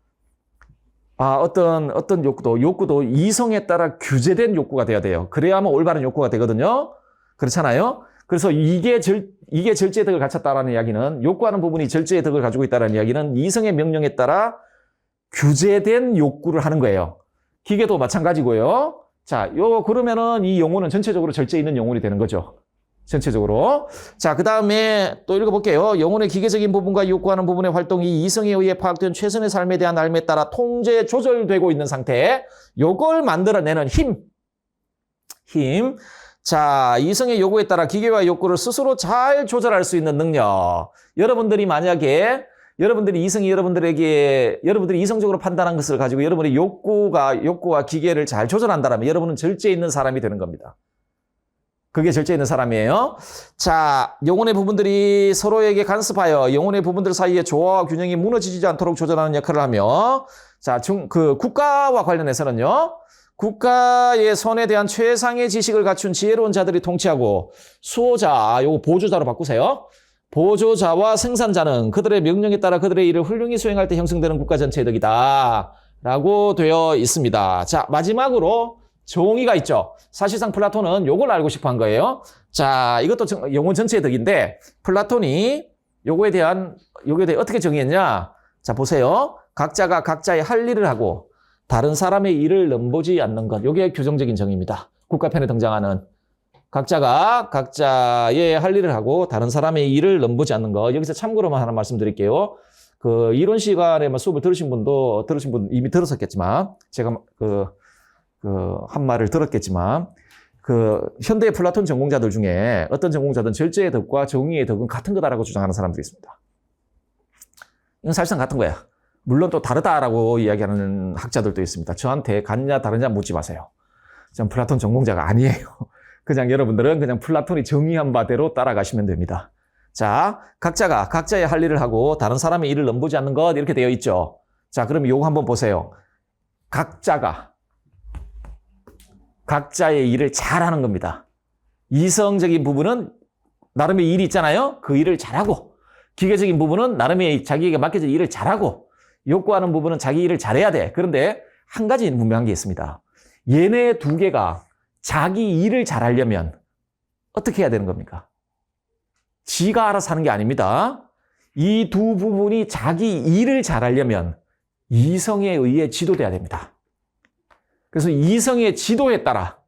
A: 아, 어떤 욕구도 이성에 따라 규제된 욕구가 돼야 돼요. 그래야만 올바른 욕구가 되거든요. 그렇잖아요. 그래서 이게 절제의 덕을 갖췄다라는 이야기는 욕구하는 부분이 절제의 덕을 가지고 있다는 이야기는 이성의 명령에 따라 규제된 욕구를 하는 거예요. 기계도 마찬가지고요. 자, 그러면은 이 영혼은 전체적으로 절제 있는 영혼이 되는 거죠. 전체적으로. 자, 그 다음에 또 읽어볼게요. 영혼의 기계적인 부분과 욕구하는 부분의 활동이 이성에 의해 파악된 최선의 삶에 대한 삶에 따라 통제, 조절되고 있는 상태. 요걸 만들어내는 힘. 자, 이성의 요구에 따라 기계와 욕구를 스스로 잘 조절할 수 있는 능력. 여러분들이 만약에 여러분들이 이성적으로 판단한 것을 가지고 여러분의 욕구와 기계를 잘 조절한다면 여러분은 절제 있는 사람이 되는 겁니다. 그게 절제 있는 사람이에요. 자, 영혼의 부분들이 서로에게 간섭하여 영혼의 부분들 사이의 조화와 균형이 무너지지 않도록 조절하는 역할을 하며, 자, 국가와 관련해서는요, 국가의 선에 대한 최상의 지식을 갖춘 지혜로운 자들이 통치하고, 수호자, 요거 보조자로 바꾸세요. 보조자와 생산자는 그들의 명령에 따라 그들의 일을 훌륭히 수행할 때 형성되는 국가 전체의 덕이다. 라고 되어 있습니다. 자, 마지막으로 정의가 있죠. 사실상 플라톤은 요걸 알고 싶어 한 거예요. 자, 이것도 영혼 전체의 덕인데 플라톤이 요거에 대해 어떻게 정의했냐? 자, 보세요. 각자가 각자의 할 일을 하고 다른 사람의 일을 넘보지 않는 것. 요게 규정적인 정의입니다. 국가편에 등장하는 각자가 각자의 할 일을 하고 다른 사람의 일을 넘보지 않는 것. 여기서 참고로만 하나 말씀드릴게요. 그 이론 시간에 수업을 들으신 분 이미 들었었겠지만 제가 한 말을 들었겠지만 현대 플라톤 전공자들 중에 어떤 전공자든 절제의 덕과 정의의 덕은 같은 거다라고 주장하는 사람들이 있습니다. 이건 사실상 같은 거야. 물론 또 다르다라고 이야기하는 학자들도 있습니다. 저한테 같냐 다르냐 묻지 마세요. 저는 플라톤 전공자가 아니에요. 그냥 여러분들은 그냥 플라톤이 정의한 바대로 따라가시면 됩니다. 자, 각자가 각자의 할 일을 하고 다른 사람의 일을 넘보지 않는 것 이렇게 되어 있죠. 자, 그럼 요거 한번 보세요. 각자가 각자의 일을 잘하는 겁니다. 이성적인 부분은 나름의 일이 있잖아요. 그 일을 잘하고 기계적인 부분은 나름의 자기에게 맡겨진 일을 잘하고 욕구하는 부분은 자기 일을 잘해야 돼. 그런데 한 가지는 분명한 게 있습니다. 얘네 두 개가 자기 일을 잘하려면 어떻게 해야 되는 겁니까? 지가 알아서 하는 게 아닙니다. 이 두 부분이 자기 일을 잘하려면 이성에 의해 지도돼야 됩니다. 그래서 이성의 지도에 따라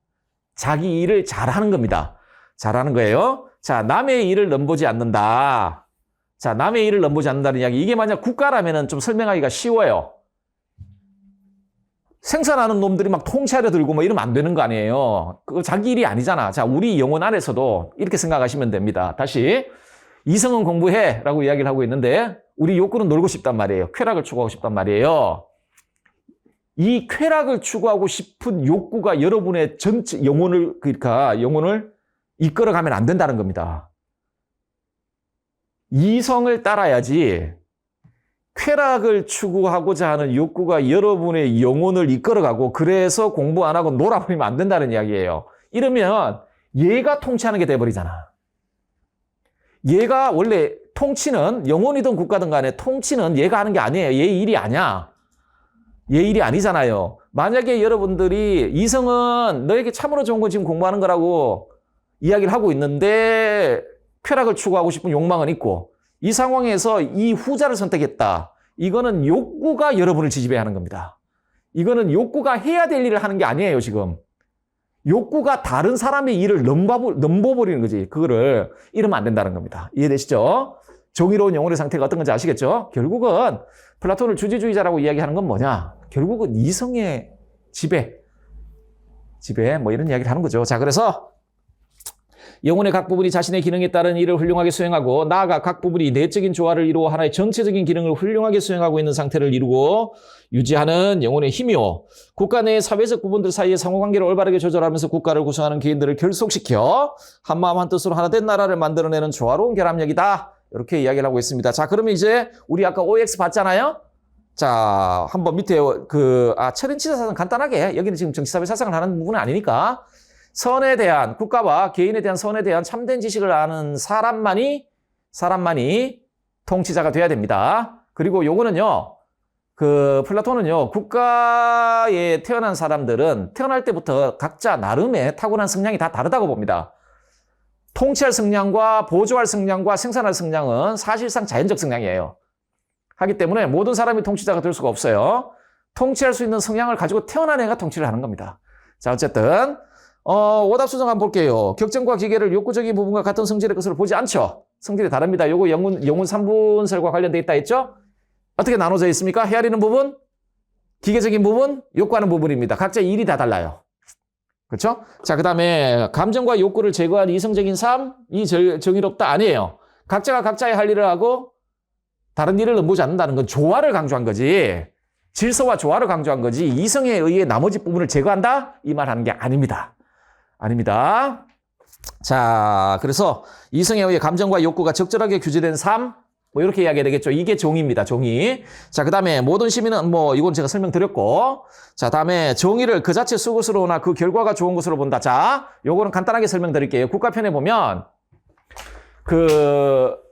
A: 자기 일을 잘하는 겁니다. 잘하는 거예요. 자, 남의 일을 넘보지 않는다. 자, 남의 일을 넘보지 않는다는 이야기. 이게 만약 국가라면 좀 설명하기가 쉬워요. 생산하는 놈들이 막 통차려 들고 뭐 이러면 안 되는 거 아니에요. 그거 자기 일이 아니잖아. 자, 우리 영혼 안에서도 이렇게 생각하시면 됩니다. 다시 이성은 공부해 라고 이야기를 하고 있는데 우리 욕구는 놀고 싶단 말이에요. 쾌락을 추구하고 싶단 말이에요. 이 쾌락을 추구하고 싶은 욕구가 여러분의 전체 영혼을 이끌어가면 안 된다는 겁니다. 이성을 따라야지 쾌락을 추구하고자 하는 욕구가 여러분의 영혼을 이끌어가고 그래서 공부 안 하고 놀아버리면 안 된다는 이야기예요. 이러면 얘가 통치하는 게 돼버리잖아. 얘가 원래 통치는 영혼이든 국가든 간에 통치는 얘가 하는 게 아니에요. 얘 일이 아니야. 얘 일이 아니잖아요. 만약에 여러분들이 이성은 너에게 참으로 좋은 건 지금 공부하는 거라고 이야기를 하고 있는데 쾌락을 추구하고 싶은 욕망은 있고 이 상황에서 이 후자를 선택했다. 이거는 욕구가 여러분을 지지배야 하는 겁니다. 이거는 욕구가 해야 될 일을 하는 게 아니에요, 지금. 욕구가 다른 사람의 일을 넘버버리는 거지. 그거를 이러면 안 된다는 겁니다. 이해되시죠? 정의로운 영혼의 상태가 어떤 건지 아시겠죠? 결국은 플라톤을 주지주의자라고 이야기하는 건 뭐냐? 결국은 이성의 지배 뭐 이런 이야기를 하는 거죠. 자, 그래서 영혼의 각 부분이 자신의 기능에 따른 일을 훌륭하게 수행하고 나아가 각 부분이 내적인 조화를 이루어 하나의 전체적인 기능을 훌륭하게 수행하고 있는 상태를 이루고 유지하는 영혼의 힘이요. 국가 내의 사회적 부분들 사이의 상호관계를 올바르게 조절하면서 국가를 구성하는 개인들을 결속시켜 한마음 한뜻으로 하나 된 나라를 만들어내는 조화로운 결합력이다. 이렇게 이야기를 하고 있습니다. 자, 그러면 이제 우리 아까 OX 봤잖아요? 자, 한번 밑에 철인치사상 간단하게 여기는 지금 정치사회 사상을 하는 부분은 아니니까 선에 대한 국가와 개인에 대한 선에 대한 참된 지식을 아는 사람만이 통치자가 돼야 됩니다. 그리고 요거는요. 플라톤은요. 국가에 태어난 사람들은 태어날 때부터 각자 나름의 타고난 성향이 다 다르다고 봅니다. 통치할 성향과 보조할 성향과 생산할 성향은 사실상 자연적 성향이에요. 하기 때문에 모든 사람이 통치자가 될 수가 없어요. 통치할 수 있는 성향을 가지고 태어난 애가 통치를 하는 겁니다. 자, 어쨌든 오답 수정 한번 볼게요. 격정과 기계를 욕구적인 부분과 같은 성질의 것으로 보지 않죠. 성질이 다릅니다. 요거 영혼 3분설과 관련돼 있다 했죠? 어떻게 나눠져 있습니까? 헤아리는 부분, 기계적인 부분, 욕구하는 부분입니다. 각자 일이 다 달라요. 그렇죠? 자, 그다음에 감정과 욕구를 제거한 이성적인 삶이 정의롭다 아니에요. 각자가 각자의 할 일을 하고 다른 일을 넘보지 않는다는 건 조화를 강조한 거지. 질서와 조화를 강조한 거지. 이성에 의해 나머지 부분을 제거한다? 이 말 하는 게 아닙니다. 아닙니다. 자, 그래서 이성에 의해 감정과 욕구가 적절하게 규제된 삶, 뭐 이렇게 이야기해야 되겠죠. 이게 정의입니다. 정의. 자, 그다음에 모든 시민은 이건 제가 설명드렸고, 자, 다음에 정의를 그 자체 수것으로나 그 결과가 좋은 것으로 본다. 자, 요거는 간단하게 설명드릴게요. 국가편에 보면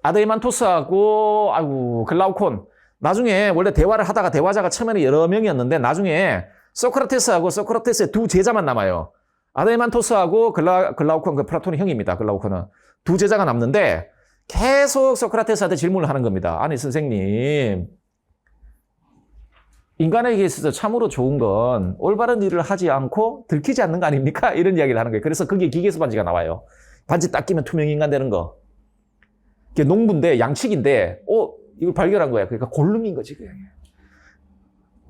A: 아드이만토스하고, 아이고, 글라우콘. 나중에 원래 대화를 하다가 대화자가 처음에는 여러 명이었는데 나중에 소크라테스하고 소크라테스의 두 제자만 남아요. 아드이만토스하고 글라우콘, 그 플라톤의 형입니다. 글라우콘은. 두 제자가 남는데 계속 소크라테스한테 질문을 하는 겁니다. 아니, 선생님. 인간에게 있어서 참으로 좋은 건 올바른 일을 하지 않고 들키지 않는 거 아닙니까? 이런 이야기를 하는 거예요. 그래서 거기에 기계수 반지가 나와요. 반지 딱 끼면 투명 인간 되는 거. 이게 농부인데, 양측인데, 이걸 발견한 거야. 그러니까 골룸인 거지.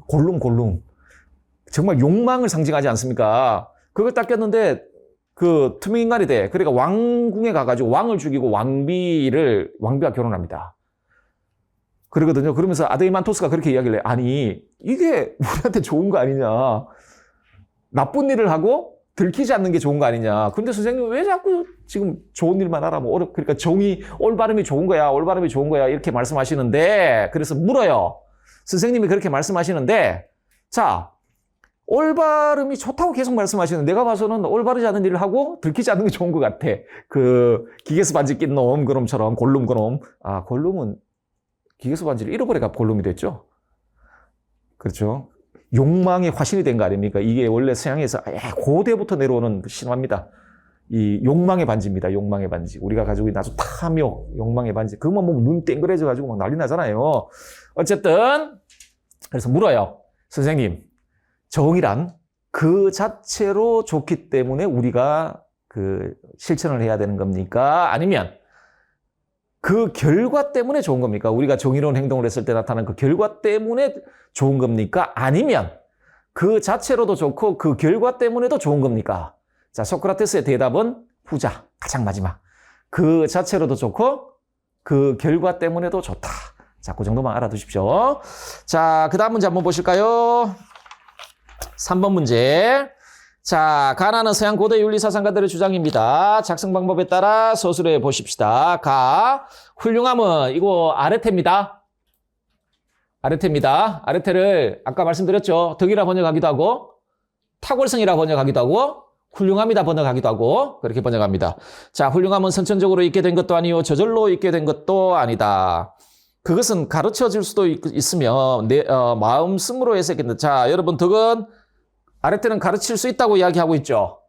A: 골룸. 정말 욕망을 상징하지 않습니까? 그걸 딱 꼈는데, 그 투명 인간이 돼. 그러니까 왕궁에 가가지고 왕을 죽이고 왕비와 결혼합니다. 그러거든요. 그러면서 아드이만토스가 그렇게 이야기를 해. 아니, 이게 우리한테 좋은 거 아니냐. 나쁜 일을 하고 들키지 않는 게 좋은 거 아니냐. 근데 선생님 왜 자꾸 지금 좋은 일만 하라면 그러니까 올바름이 좋은 거야. 올바름이 좋은 거야. 이렇게 말씀하시는데, 그래서 물어요. 선생님이 그렇게 말씀하시는데, 자, 올바름이 좋다고 계속 말씀하시는데, 내가 봐서는 올바르지 않은 일을 하고 들키지 않는 게 좋은 것 같아. 그 기계수 반지 낀 놈, 그놈처럼, 골룸 그놈. 아, 골룸은 기계수 반지를 잃어버려가 골룸이 됐죠. 그렇죠. 욕망의 화신이 된 거 아닙니까? 이게 원래 서양에서 고대부터 내려오는 신화입니다. 이 욕망의 반지입니다. 욕망의 반지. 우리가 가지고 있는 아주 탐욕, 욕망의 반지. 그것만 보면 눈 땡그레져가지고 막 난리 나잖아요. 어쨌든, 그래서 물어요. 선생님, 정이란 그 자체로 좋기 때문에 우리가 실천을 해야 되는 겁니까? 아니면 그 결과 때문에 좋은 겁니까? 우리가 정의로운 행동을 했을 때 나타나는 그 결과 때문에 좋은 겁니까? 아니면 그 자체로도 좋고 그 결과 때문에도 좋은 겁니까? 자, 소크라테스의 대답은 후자, 가장 마지막. 그 자체로도 좋고 그 결과 때문에도 좋다. 자, 그 정도만 알아두십시오. 자, 그 다음 문제 한번 보실까요? 3번 문제. 자, 가나는 서양 고대 윤리 사상가들의 주장입니다. 작성 방법에 따라 서술해 보십시다. 훌륭함은 이거 아레테입니다. 아레테를 아까 말씀드렸죠. 덕이라 번역하기도 하고 탁월성이라 번역하기도 하고 훌륭함이다 번역하기도 하고 그렇게 번역합니다. 자, 훌륭함은 선천적으로 있게 된 것도 아니요 저절로 있게 된 것도 아니다. 그것은 가르쳐질 수도 있으며 마음 쓰므로 해서 했겠는데, 자, 여러분 덕은 아레테는 가르칠 수 있다고 이야기하고 있죠.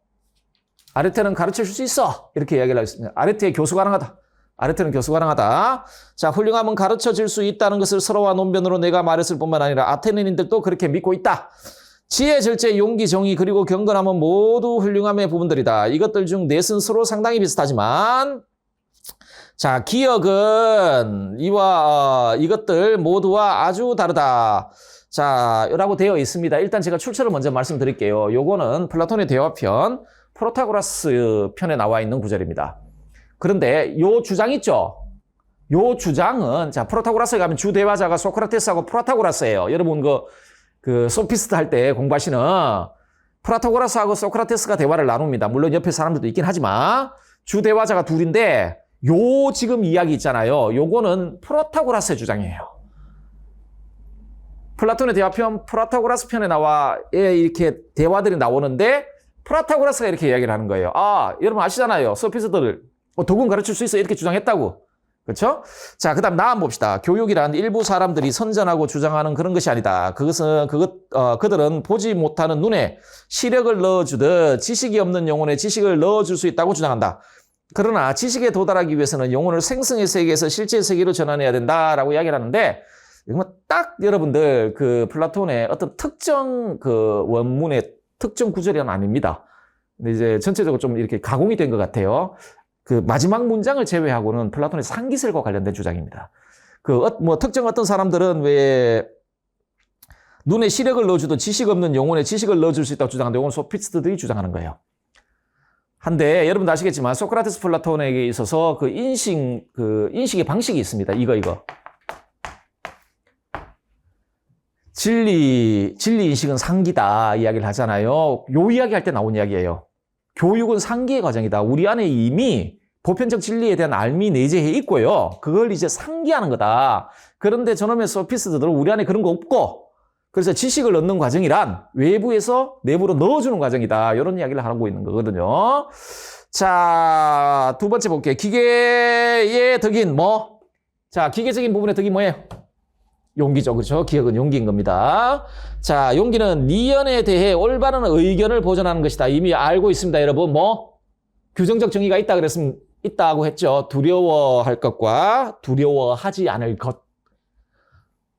A: 아레테는 가르칠 수 있어. 이렇게 이야기를 하고 있습니다. 아레테의 교수 가능하다. 아레테는 교수 가능하다. 자, 훌륭함은 가르쳐질 수 있다는 것을 서로와 논변으로 내가 말했을 뿐만 아니라 아테네인들도 그렇게 믿고 있다. 지혜, 절제, 용기, 정의, 그리고 경건함은 모두 훌륭함의 부분들이다. 이것들 중 넷은 서로 상당히 비슷하지만, 자, 기억은 이것들 모두와 아주 다르다. 자, 라고 되어 있습니다. 일단 제가 출처를 먼저 말씀드릴게요. 요거는 플라톤의 대화편, 프로타고라스 편에 나와 있는 구절입니다. 그런데 요 주장 있죠? 요 주장은, 자, 프로타고라스에 가면 주 대화자가 소크라테스하고 프로타고라스예요. 여러분 그 소피스트 할 때 공부하시는 프로타고라스하고 소크라테스가 대화를 나눕니다. 물론 옆에 사람들도 있긴 하지만 주 대화자가 둘인데 요 지금 이야기 있잖아요. 요거는 프로타고라스의 주장이에요. 플라톤의 대화편 프로타고라스 편에 이렇게 대화들이 나오는데 프로타고라스가 이렇게 이야기를 하는 거예요. 아, 여러분 아시잖아요. 소피스트들 덕은 가르칠 수 있어 이렇게 주장했다고. 그렇죠? 자, 그다음 나음 봅시다. 교육이란 일부 사람들이 선전하고 주장하는 그런 것이 아니다. 그들은 보지 못하는 눈에 시력을 넣어주듯 지식이 없는 영혼에 지식을 넣어줄 수 있다고 주장한다. 그러나 지식에 도달하기 위해서는 영혼을 생성의 세계에서 실제 세계로 전환해야 된다라고 이야기를 하는데, 딱 여러분들 그 플라톤의 어떤 특정 그 원문의 특정 구절은 아닙니다. 근데 이제 전체적으로 좀 이렇게 가공이 된 것 같아요. 그 마지막 문장을 제외하고는 플라톤의 상기설과 관련된 주장입니다. 특정 어떤 사람들은 왜 눈에 시력을 넣어주든 지식 없는 영혼에 지식을 넣어줄 수 있다고 주장하는데, 이건 소피스트들이 주장하는 거예요. 한데 여러분도 아시겠지만 소크라테스 플라톤에게 있어서 그 인식의 방식이 있습니다. 이거. 진리 인식은 상기다 이야기를 하잖아요. 요 이야기 할 때 나온 이야기예요. 교육은 상기의 과정이다. 우리 안에 이미 보편적 진리에 대한 알미 내재해 있고요. 그걸 이제 상기하는 거다. 그런데 저놈의 소피스트들은 우리 안에 그런 거 없고, 그래서 지식을 얻는 과정이란 외부에서 내부로 넣어주는 과정이다. 이런 이야기를 하고 있는 거거든요. 자, 두 번째 볼게요. 기계의 덕인 뭐? 자, 기계적인 부분의 덕이 뭐예요? 용기죠. 그렇죠? 기억은 용기인 겁니다. 자, 용기는 니은에 대해 올바른 의견을 보존하는 것이다. 이미 알고 있습니다, 여러분. 뭐? 규정적 정의가 있다 그랬으면 있다고 했죠. 두려워할 것과 두려워하지 않을 것.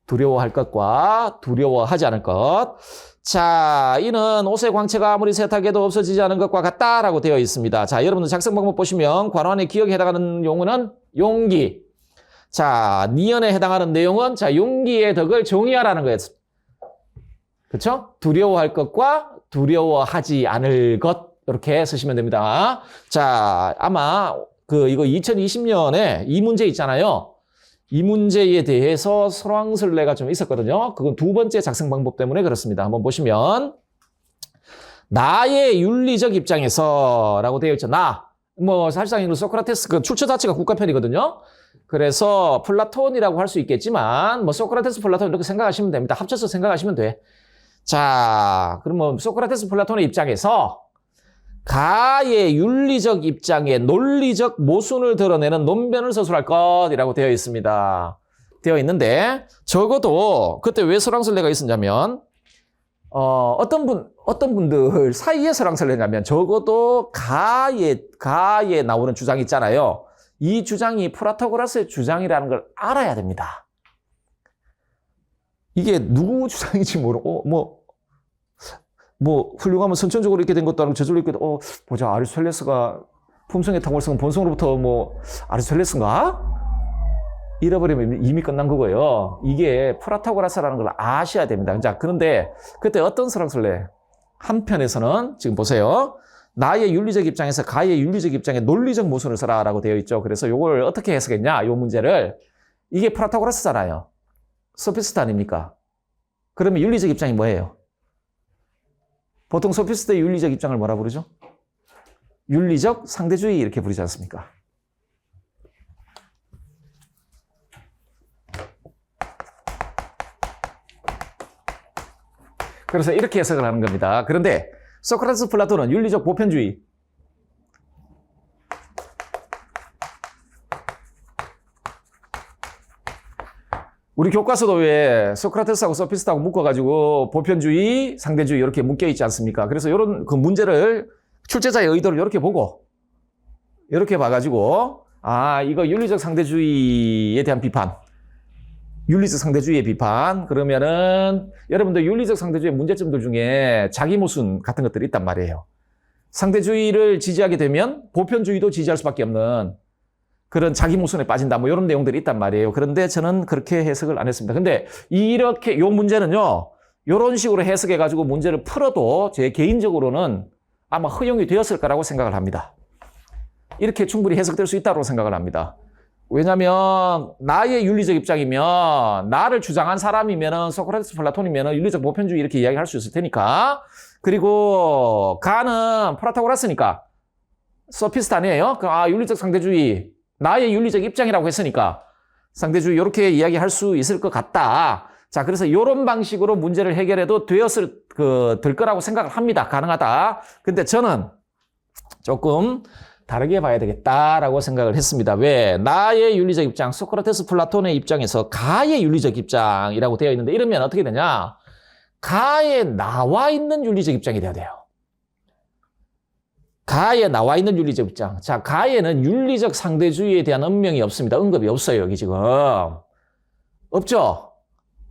A: 두려워할 것과 두려워하지 않을 것. 자, 이는 옷의 광채가 아무리 세탁해도 없어지지 않은 것과 같다라고 되어 있습니다. 자, 여러분들 작성 방법 보시면 관원의 기억에 해당하는 용어는 용기. 자, 니은에 해당하는 내용은 자, 용기의 덕을 정의하라는 거였습니다. 그렇죠? 두려워할 것과 두려워하지 않을 것 이렇게 쓰시면 됩니다. 자, 아마 이거 2020년에 이 문제 있잖아요. 이 문제에 대해서 설왕설래가 좀 있었거든요. 그건 두 번째 작성 방법 때문에 그렇습니다. 한번 보시면 나의 윤리적 입장에서 라고 되어 있죠. 뭐 사실상 이거 소크라테스 그 출처 자체가 국가편이거든요. 그래서 플라톤이라고 할 수 있겠지만 뭐 소크라테스, 플라톤 이렇게 생각하시면 됩니다. 합쳐서 생각하시면 돼. 자, 그러면 소크라테스, 플라톤의 입장에서 가의 윤리적 입장에 논리적 모순을 드러내는 논변을 서술할 것이라고 되어 있습니다. 되어 있는데 적어도 그때 왜 설왕설래가 있었냐면 어떤 분들 사이에 설왕설래냐면 적어도 가에 나오는 주장 있잖아요. 이 주장이 프라타고라스의 주장이라는 걸 알아야 됩니다. 이게 누구 주장인지 모르고 뭐 훌륭하면 선천적으로 있게 된 것도 아니고 저절로 있게 보자 아리스토텔레스가 품성의 탁월성은 본성으로부터 뭐 아리스토텔레스인가? 잃어버리면 이미 끝난 거고요. 이게 프라타고라스라는 걸 아셔야 됩니다. 자, 그런데 그때 어떤 설왕설래? 한편에서는 지금 보세요. 나의 윤리적 입장에서 가의 윤리적 입장에 논리적 모순을 써라라고 되어 있죠. 그래서 이걸 어떻게 해석했냐? 이 문제를 이게 프라타고라스잖아요. 소피스트 아닙니까? 그러면 윤리적 입장이 뭐예요? 보통 소피스트의 윤리적 입장을 뭐라 부르죠? 윤리적 상대주의 이렇게 부르지 않습니까? 그래서 이렇게 해석을 하는 겁니다. 그런데 소크라테스, 플라톤은 윤리적 보편주의. 우리 교과서도 왜 소크라테스하고 소피스트하고 묶어가지고 보편주의, 상대주의 이렇게 묶여있지 않습니까? 그래서 이런 그 문제를 출제자의 의도를 이렇게 보고 이렇게 봐가지고 이거 윤리적 상대주의에 대한 비판, 윤리적 상대주의의 비판. 그러면은 여러분들 윤리적 상대주의의 문제점들 중에 자기 모순 같은 것들이 있단 말이에요. 상대주의를 지지하게 되면 보편주의도 지지할 수밖에 없는 그런 자기 모순에 빠진다. 뭐 이런 내용들이 있단 말이에요. 그런데 저는 그렇게 해석을 안 했습니다. 근데 이렇게 요 문제는요. 이런 식으로 해석해 가지고 문제를 풀어도 제 개인적으로는 아마 허용이 되었을 거라고 생각을 합니다. 이렇게 충분히 해석될 수 있다고 생각을 합니다. 왜냐하면 나의 윤리적 입장이면 나를 주장한 사람이면 소크라테스, 플라톤이면 윤리적 보편주의 이렇게 이야기할 수 있을 테니까. 그리고 가는 프라타고라스니까 소피스트 아니에요? 윤리적 상대주의. 나의 윤리적 입장이라고 했으니까 상대주의 이렇게 이야기할 수 있을 것 같다. 자, 그래서 이런 방식으로 문제를 해결해도 될 거라고 생각을 합니다. 가능하다. 근데 저는 조금 다르게 봐야 되겠다라고 생각을 했습니다. 왜? 나의 윤리적 입장, 소크라테스, 플라톤의 입장에서 가의 윤리적 입장이라고 되어 있는데 이러면 어떻게 되냐? 가에 나와 있는 윤리적 입장이 돼야 돼요. 가에 나와 있는 윤리적 입장. 자, 가에는 윤리적 상대주의에 대한 언명이 없습니다. 언급이 없어요, 여기 지금. 없죠?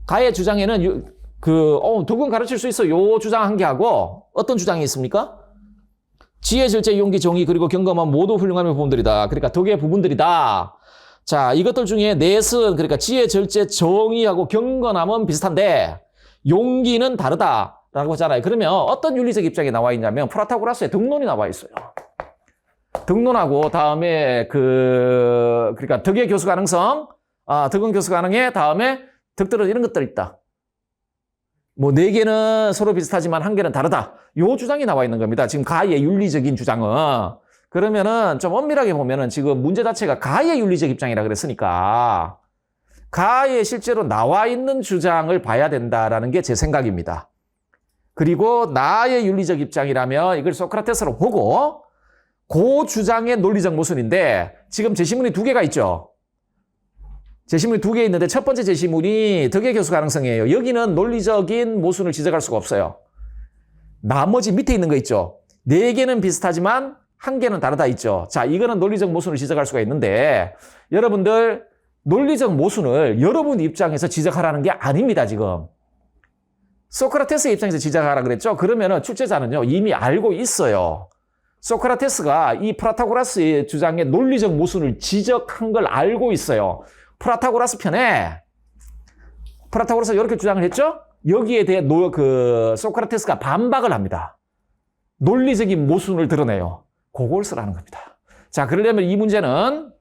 A: 가의 주장에는 덕은 가르칠 수 있어. 요 주장 한 개 하고 어떤 주장이 있습니까? 지혜, 절제, 용기, 정의, 그리고 경검함 모두 훌륭함의 부분들이다. 그러니까 덕의 부분들이다. 자, 이것들 중에 넷은 그러니까 지혜, 절제, 정의하고 경건함은 비슷한데 용기는 다르다. 라고 하잖아요. 그러면 어떤 윤리적 입장이 나와 있냐면 프라타고라스의 덕론이 나와 있어요. 덕론하고 다음에 그러니까 덕의 교수 가능성, 덕은 교수 가능해. 다음에 덕들은 이런 것들 있다. 뭐 4개는 서로 비슷하지만 1개는 다르다. 요 주장이 나와 있는 겁니다. 지금 가의 윤리적인 주장은. 그러면은 좀 엄밀하게 보면은 지금 문제 자체가 가의 윤리적 입장이라 그랬으니까 가에 실제로 나와 있는 주장을 봐야 된다라는 게 제 생각입니다. 그리고 나의 윤리적 입장이라면 이걸 소크라테스로 보고 그 주장의 논리적 모순인데 지금 제시문이 두 개가 있죠. 제시문이 두 개 있는데 첫 번째 제시문이 덕의 교수 가능성이에요. 여기는 논리적인 모순을 지적할 수가 없어요. 나머지 밑에 있는 거 있죠. 네 개는 비슷하지만 한 개는 다르다 있죠. 자, 이거는 논리적 모순을 지적할 수가 있는데 여러분들 논리적 모순을 여러분 입장에서 지적하라는 게 아닙니다, 지금. 소크라테스 입장에서 지적하라 그랬죠. 그러면은 출제자는요, 이미 알고 있어요. 소크라테스가 이 프라타고라스의 주장의 논리적 모순을 지적한 걸 알고 있어요. 프라타고라스 편에 프라타고라스가 이렇게 주장을 했죠. 여기에 대해 소크라테스가 반박을 합니다. 논리적인 모순을 드러내요. 그걸 쓰라는 겁니다. 자, 그러려면 이 문제는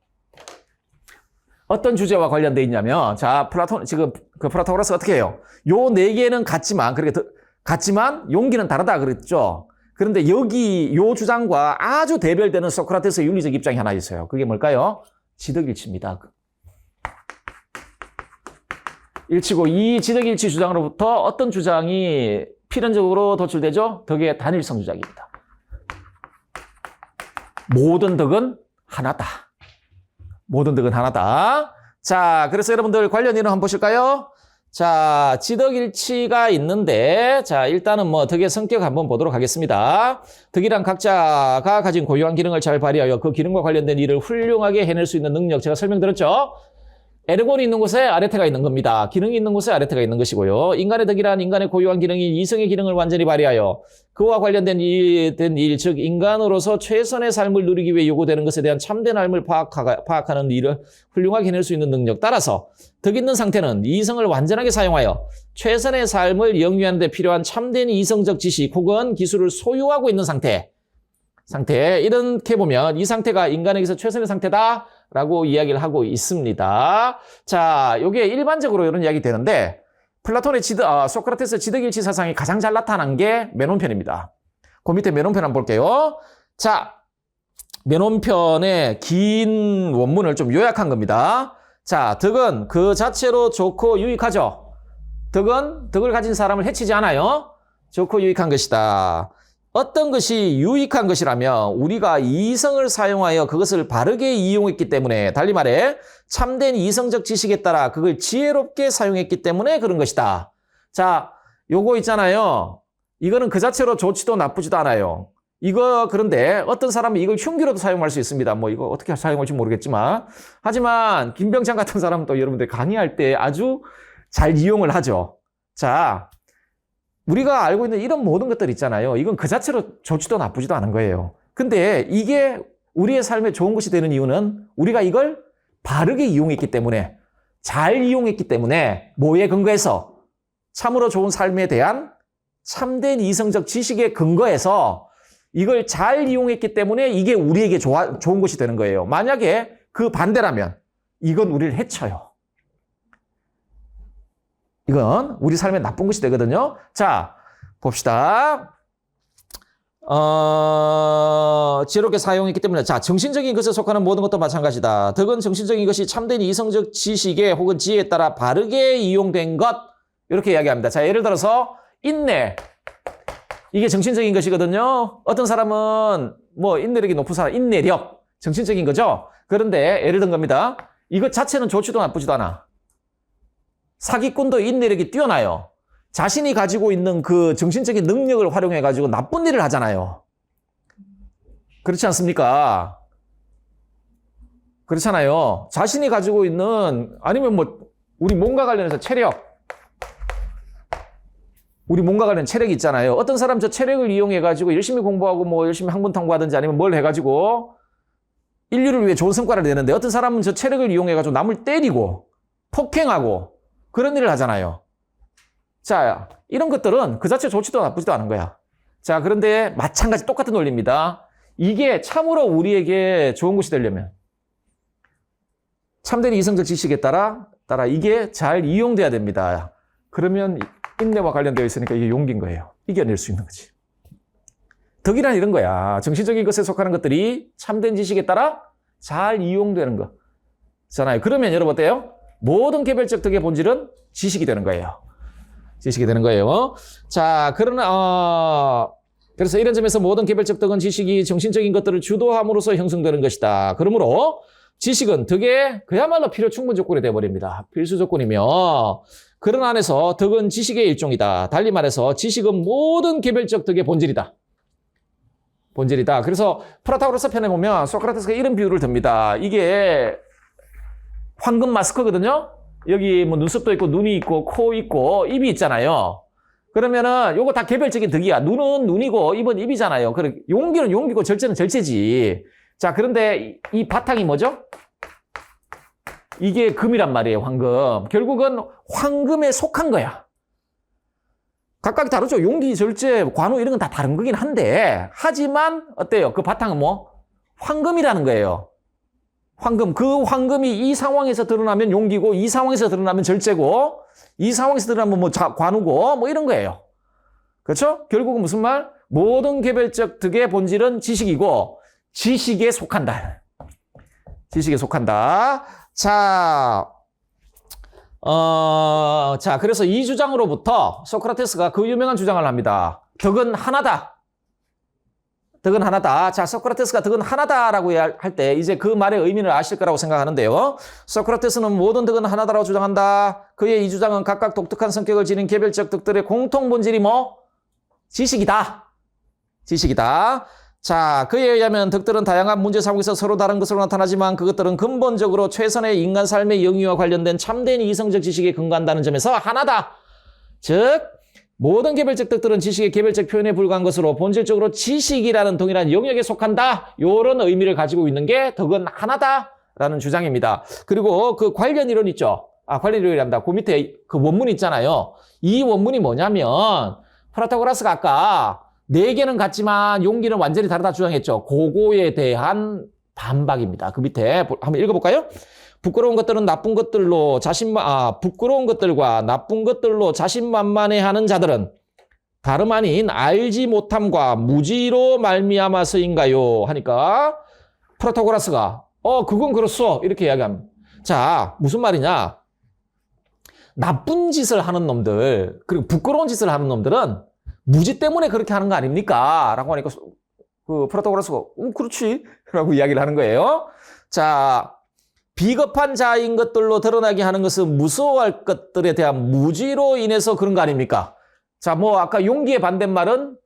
A: 어떤 주제와 관련되어 있냐면, 자, 지금 그 프라타고라스 어떻게 해요? 요 네 개는 같지만, 같지만 용기는 다르다 그랬죠? 그런데 여기 요 주장과 아주 대별되는 소크라테스의 윤리적 입장이 하나 있어요. 그게 뭘까요? 지덕일치입니다. 일치고, 이 지덕일치 주장으로부터 어떤 주장이 필연적으로 도출되죠? 덕의 단일성 주장입니다. 모든 덕은 하나다. 모든 덕은 하나다. 자, 그래서 여러분들 관련 이론 한번 보실까요? 자, 지덕일치가 있는데, 자, 일단은 뭐 덕의 성격 한번 보도록 하겠습니다. 덕이란 각자가 가진 고유한 기능을 잘 발휘하여 그 기능과 관련된 일을 훌륭하게 해낼 수 있는 능력, 제가 설명드렸죠? 에르곤이 있는 곳에 아레테가 있는 겁니다. 기능이 있는 곳에 아레테가 있는 것이고요. 인간의 덕이란 인간의 고유한 기능인 이성의 기능을 완전히 발휘하여 그와 관련된 일, 즉 인간으로서 최선의 삶을 누리기 위해 요구되는 것에 대한 참된 삶을 파악하는 일을 훌륭하게 해낼 수 있는 능력. 따라서 덕 있는 상태는 이성을 완전하게 사용하여 최선의 삶을 영위하는 데 필요한 참된 이성적 지식 혹은 기술을 소유하고 있는 상태. 이렇게 보면 이 상태가 인간에게서 최선의 상태다 라고 이야기를 하고 있습니다. 자, 요게 일반적으로 이런 이야기 되는데 플라톤의 소크라테스 지덕일치 사상이 가장 잘 나타난 게 맨혼편입니다. 그 밑에 맨혼편 한번 볼게요. 자, 맨혼편의 긴 원문을 좀 요약한 겁니다. 자, 덕은 그 자체로 좋고 유익하죠. 덕을 가진 사람을 해치지 않아요. 좋고 유익한 것이다. 어떤 것이 유익한 것이라면 우리가 이성을 사용하여 그것을 바르게 이용했기 때문에, 달리 말해 참된 이성적 지식에 따라 그걸 지혜롭게 사용했기 때문에 그런 것이다. 자, 요거 있잖아요. 이거는 그 자체로 좋지도 나쁘지도 않아요. 그런데 어떤 사람은 이걸 흉기로도 사용할 수 있습니다. 뭐 이거 어떻게 사용할지 모르겠지만, 하지만 김병찬 같은 사람은 또 여러분들 강의할 때 아주 잘 이용을 하죠. 자, 우리가 알고 있는 이런 모든 것들 있잖아요. 이건 그 자체로 좋지도 나쁘지도 않은 거예요. 근데 이게 우리의 삶에 좋은 것이 되는 이유는 우리가 이걸 바르게 이용했기 때문에, 잘 이용했기 때문에, 뭐에 근거해서? 참으로 좋은 삶에 대한 참된 이성적 지식에 근거해서 이걸 잘 이용했기 때문에 이게 우리에게 좋은 것이 되는 거예요. 만약에 그 반대라면 이건 우리를 해쳐요. 이건 우리 삶에 나쁜 것이 되거든요. 자, 봅시다. 지혜롭게 사용했기 때문에, 자, 정신적인 것에 속하는 모든 것도 마찬가지다. 덕은 정신적인 것이 참된 이성적 지식에 혹은 지혜에 따라 바르게 이용된 것, 이렇게 이야기합니다. 자, 예를 들어서 인내, 이게 정신적인 것이거든요. 어떤 사람은 뭐 인내력이 높은 사람, 인내력, 정신적인 거죠. 그런데 예를 든 겁니다. 이것 자체는 좋지도 나쁘지도 않아. 사기꾼도 인내력이 뛰어나요. 자신이 가지고 있는 그 정신적인 능력을 활용해가지고 나쁜 일을 하잖아요. 그렇지 않습니까? 그렇잖아요. 자신이 가지고 있는, 아니면 뭐, 우리 몸과 관련해서 우리 몸과 관련 체력이 있잖아요. 어떤 사람 저 체력을 이용해가지고 열심히 공부하고 뭐 열심히 학문 통과하든지 아니면 뭘 해가지고 인류를 위해 좋은 성과를 내는데, 어떤 사람은 저 체력을 이용해가지고 남을 때리고 폭행하고 그런 일을 하잖아요. 자, 이런 것들은 그 자체 좋지도 나쁘지도 않은 거야. 자, 그런데 마찬가지 똑같은 논리입니다. 이게 참으로 우리에게 좋은 것이 되려면 참된 이성적 지식에 따라 이게 잘 이용돼야 됩니다. 그러면 인내와 관련되어 있으니까 이게 용기인 거예요. 이겨낼 수 있는 거지. 덕이란 이런 거야. 정신적인 것에 속하는 것들이 참된 지식에 따라 잘 이용되는 거잖아요. 그러면 여러분 어때요? 모든 개별적 덕의 본질은 지식이 되는 거예요. 지식이 되는 거예요. 자, 그러나
B: 그래서 이런 점에서 모든 개별적 덕은 지식이 정신적인 것들을 주도함으로써 형성되는 것이다. 그러므로 지식은 덕의 그야말로 필요 충분 조건이 되어버립니다. 필수 조건이며 그런 안에서 덕은 지식의 일종이다. 달리 말해서 지식은 모든 개별적 덕의 본질이다. 본질이다. 그래서 프라타고라스 편에 보면 소크라테스가 이런 비유를 듭니다. 이게 황금 마스크거든요. 여기 뭐 눈썹도 있고 눈이 있고 코 있고 입이 있잖아요. 그러면은 요거 다 개별적인 덕이야. 눈은 눈이고 입은 입이잖아요. 그래 용기는 용기고 절제는 절제지. 자, 그런데 이 바탕이 뭐죠? 이게 금이란 말이에요. 황금. 결국은 황금에 속한 거야. 각각 다르죠. 용기, 절제, 관우 이런 건 다 다른 거긴 한데 하지만 어때요? 그 바탕은 뭐? 황금이라는 거예요. 황금. 그 황금이 이 상황에서 드러나면 용기고 이 상황에서 드러나면 절제고 이 상황에서 드러나면 뭐 관우고 뭐 이런 거예요. 그렇죠? 결국은 무슨 말? 모든 개별적 덕의 본질은 지식이고 지식에 속한다. 지식에 속한다. 자, 그래서 이 주장으로부터 소크라테스가 그 유명한 주장을 합니다. 덕은 하나다. 덕은 하나다. 자, 소크라테스가 덕은 하나다라고 할 때 이제 그 말의 의미를 아실 거라고 생각하는데요. 소크라테스는 모든 덕은 하나다라고 주장한다. 그의 이 주장은 각각 독특한 성격을 지닌 개별적 덕들의 공통 본질이 뭐? 지식이다. 지식이다. 자, 그에 의하면 덕들은 다양한 문제 상황에서 서로 다른 것으로 나타나지만 그것들은 근본적으로 최선의 인간 삶의 영위와 관련된 참된 이성적 지식에 근거한다는 점에서 하나다. 즉, 모든 개별적 덕들은 지식의 개별적 표현에 불과한 것으로 본질적으로 지식이라는 동일한 영역에 속한다. 이런 의미를 가지고 있는 게 덕은 하나다라는 주장입니다. 그리고 그 관련 이론 있죠. 관련 이론이랍니다. 그 밑에 그 원문 있잖아요. 이 원문이 뭐냐면 프라타고라스가 아까 네 개는 같지만 용기는 완전히 다르다 주장했죠. 그거에 대한 반박입니다. 그 밑에 한번 읽어볼까요? 부끄러운 것들은 나쁜 것들로 부끄러운 것들과 나쁜 것들로 자신만만해하는 자들은 다름 아닌 알지 못함과 무지로 말미암아서인가요? 하니까 프라타고라스가 그건 그렇소 이렇게 이야기합니다. 자, 무슨 말이냐? 나쁜 짓을 하는 놈들 그리고 부끄러운 짓을 하는 놈들은 무지 때문에 그렇게 하는 거 아닙니까? 라고 하니까 그 프라타고라스가 그렇지 라고 이야기를 하는 거예요. 자, 비겁한 자인 것들로 드러나게 하는 것은 무서워할 것들에 대한 무지로 인해서 그런 거 아닙니까? 자, 뭐 아까 용기의 반대말은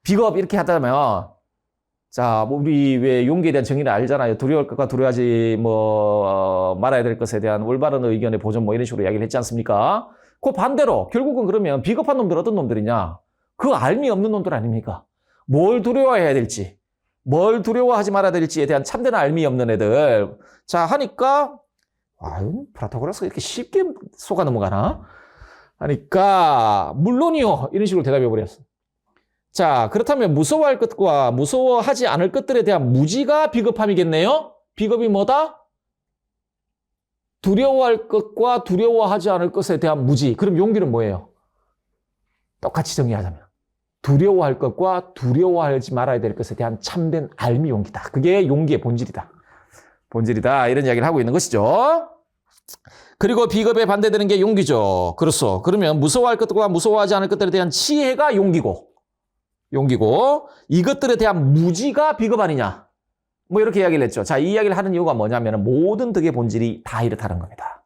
B: 비겁 이렇게 하다면 자, 뭐 우리 왜 용기에 대한 정의를 알잖아요. 두려울 것과 두려워하지 말아야 될 것에 대한 올바른 의견의 보존 뭐 이런 식으로 이야기를 했지 않습니까? 그 반대로 결국은 그러면 비겁한 놈들 어떤 놈들이냐? 그 알미 없는 놈들 아닙니까? 뭘 두려워해야 될지, 뭘 두려워하지 말아야 될지에 대한 참된 알미 없는 애들. 자, 하니까, 프라타고라스가 이렇게 쉽게 속아 넘어가나? 하니까, 물론이요. 이런 식으로 대답해버렸어. 자, 그렇다면 무서워할 것과 무서워하지 않을 것들에 대한 무지가 비겁함이겠네요? 비겁이 뭐다? 두려워할 것과 두려워하지 않을 것에 대한 무지. 그럼 용기는 뭐예요? 똑같이 정리하자면. 두려워할 것과 두려워하지 말아야 될 것에 대한 참된 알미 용기다. 그게 용기의 본질이다. 본질이다. 이런 이야기를 하고 있는 것이죠. 그리고 비겁에 반대되는 게 용기죠. 그렇소. 그러면 무서워할 것과 무서워하지 않을 것들에 대한 지혜가 용기고 이것들에 대한 무지가 비겁 아니냐. 뭐 이렇게 이야기를 했죠. 자, 이 이야기를 하는 이유가 뭐냐면 모든 덕의 본질이 다 이렇다는 겁니다.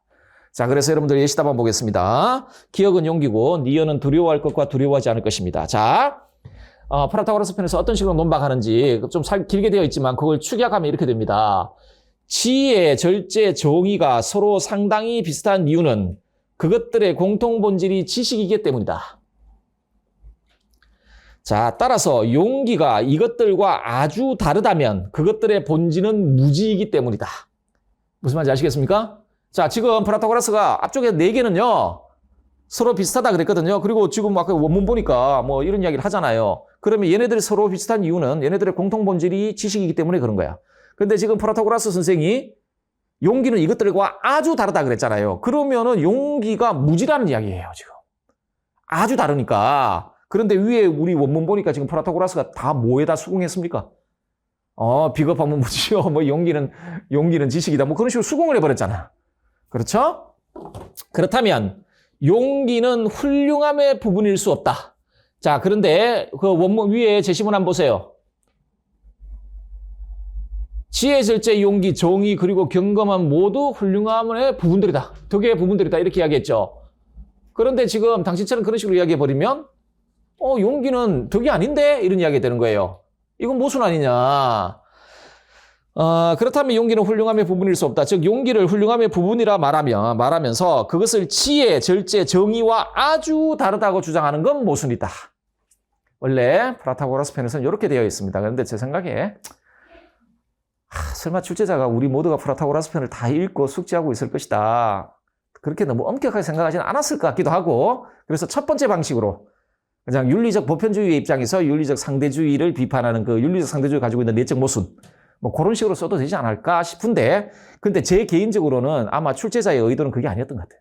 B: 자, 그래서 여러분들 예시답 한번 보겠습니다. 기억은 용기고 니은은 두려워할 것과 두려워하지 않을 것입니다. 자, 프라타고라스 편에서 어떤 식으로 논박하는지 좀 길게 되어 있지만 그걸 축약하면 이렇게 됩니다. 지혜, 절제, 정의가 서로 상당히 비슷한 이유는 그것들의 공통 본질이 지식이기 때문이다. 자, 따라서 용기가 이것들과 아주 다르다면 그것들의 본질은 무지이기 때문이다. 무슨 말인지 아시겠습니까? 자, 지금 프라타고라스가 앞쪽에 네 개는요, 서로 비슷하다 그랬거든요. 그리고 지금 아까 원문 보니까 뭐 이런 이야기를 하잖아요. 그러면 얘네들이 서로 비슷한 이유는 얘네들의 공통 본질이 지식이기 때문에 그런 거야. 근데 지금 프라타고라스 선생이 용기는 이것들과 아주 다르다 그랬잖아요. 그러면은 용기가 무지라는 이야기예요, 지금. 아주 다르니까. 그런데 위에 우리 원문 보니까 지금 프라타고라스가 다 뭐에다 수긍했습니까? 비겁하면 무지요. 뭐 용기는 지식이다. 뭐 그런 식으로 수긍을 해버렸잖아. 그렇죠? 그렇다면 용기는 훌륭함의 부분일 수 없다. 자, 그런데 그 원문 위에 제시문 한번 보세요. 지혜, 절제, 용기, 정의, 그리고 경건함 모두 훌륭함의 부분들이다. 덕의 부분들이다. 이렇게 이야기했죠. 그런데 지금 당신처럼 그런 식으로 이야기해버리면 용기는 덕이 아닌데? 이런 이야기가 되는 거예요. 이건 모순 아니냐. 그렇다면 용기는 훌륭함의 부분일 수 없다. 즉 용기를 훌륭함의 부분이라 말하면서 그것을 지혜, 절제, 정의와 아주 다르다고 주장하는 건 모순이다. 원래 프라타고라스 편에서는 이렇게 되어 있습니다. 그런데 제 생각에 설마 출제자가 우리 모두가 프라타고라스 편을 다 읽고 숙지하고 있을 것이다. 그렇게 너무 엄격하게 생각하지는 않았을 것 같기도 하고, 그래서 첫 번째 방식으로 그냥 윤리적 보편주의의 입장에서 윤리적 상대주의를 비판하는 그 윤리적 상대주의가 가지고 있는 내적 모순, 뭐 그런 식으로 써도 되지 않을까 싶은데, 근데 제 개인적으로는 아마 출제자의 의도는 그게 아니었던 것 같아요.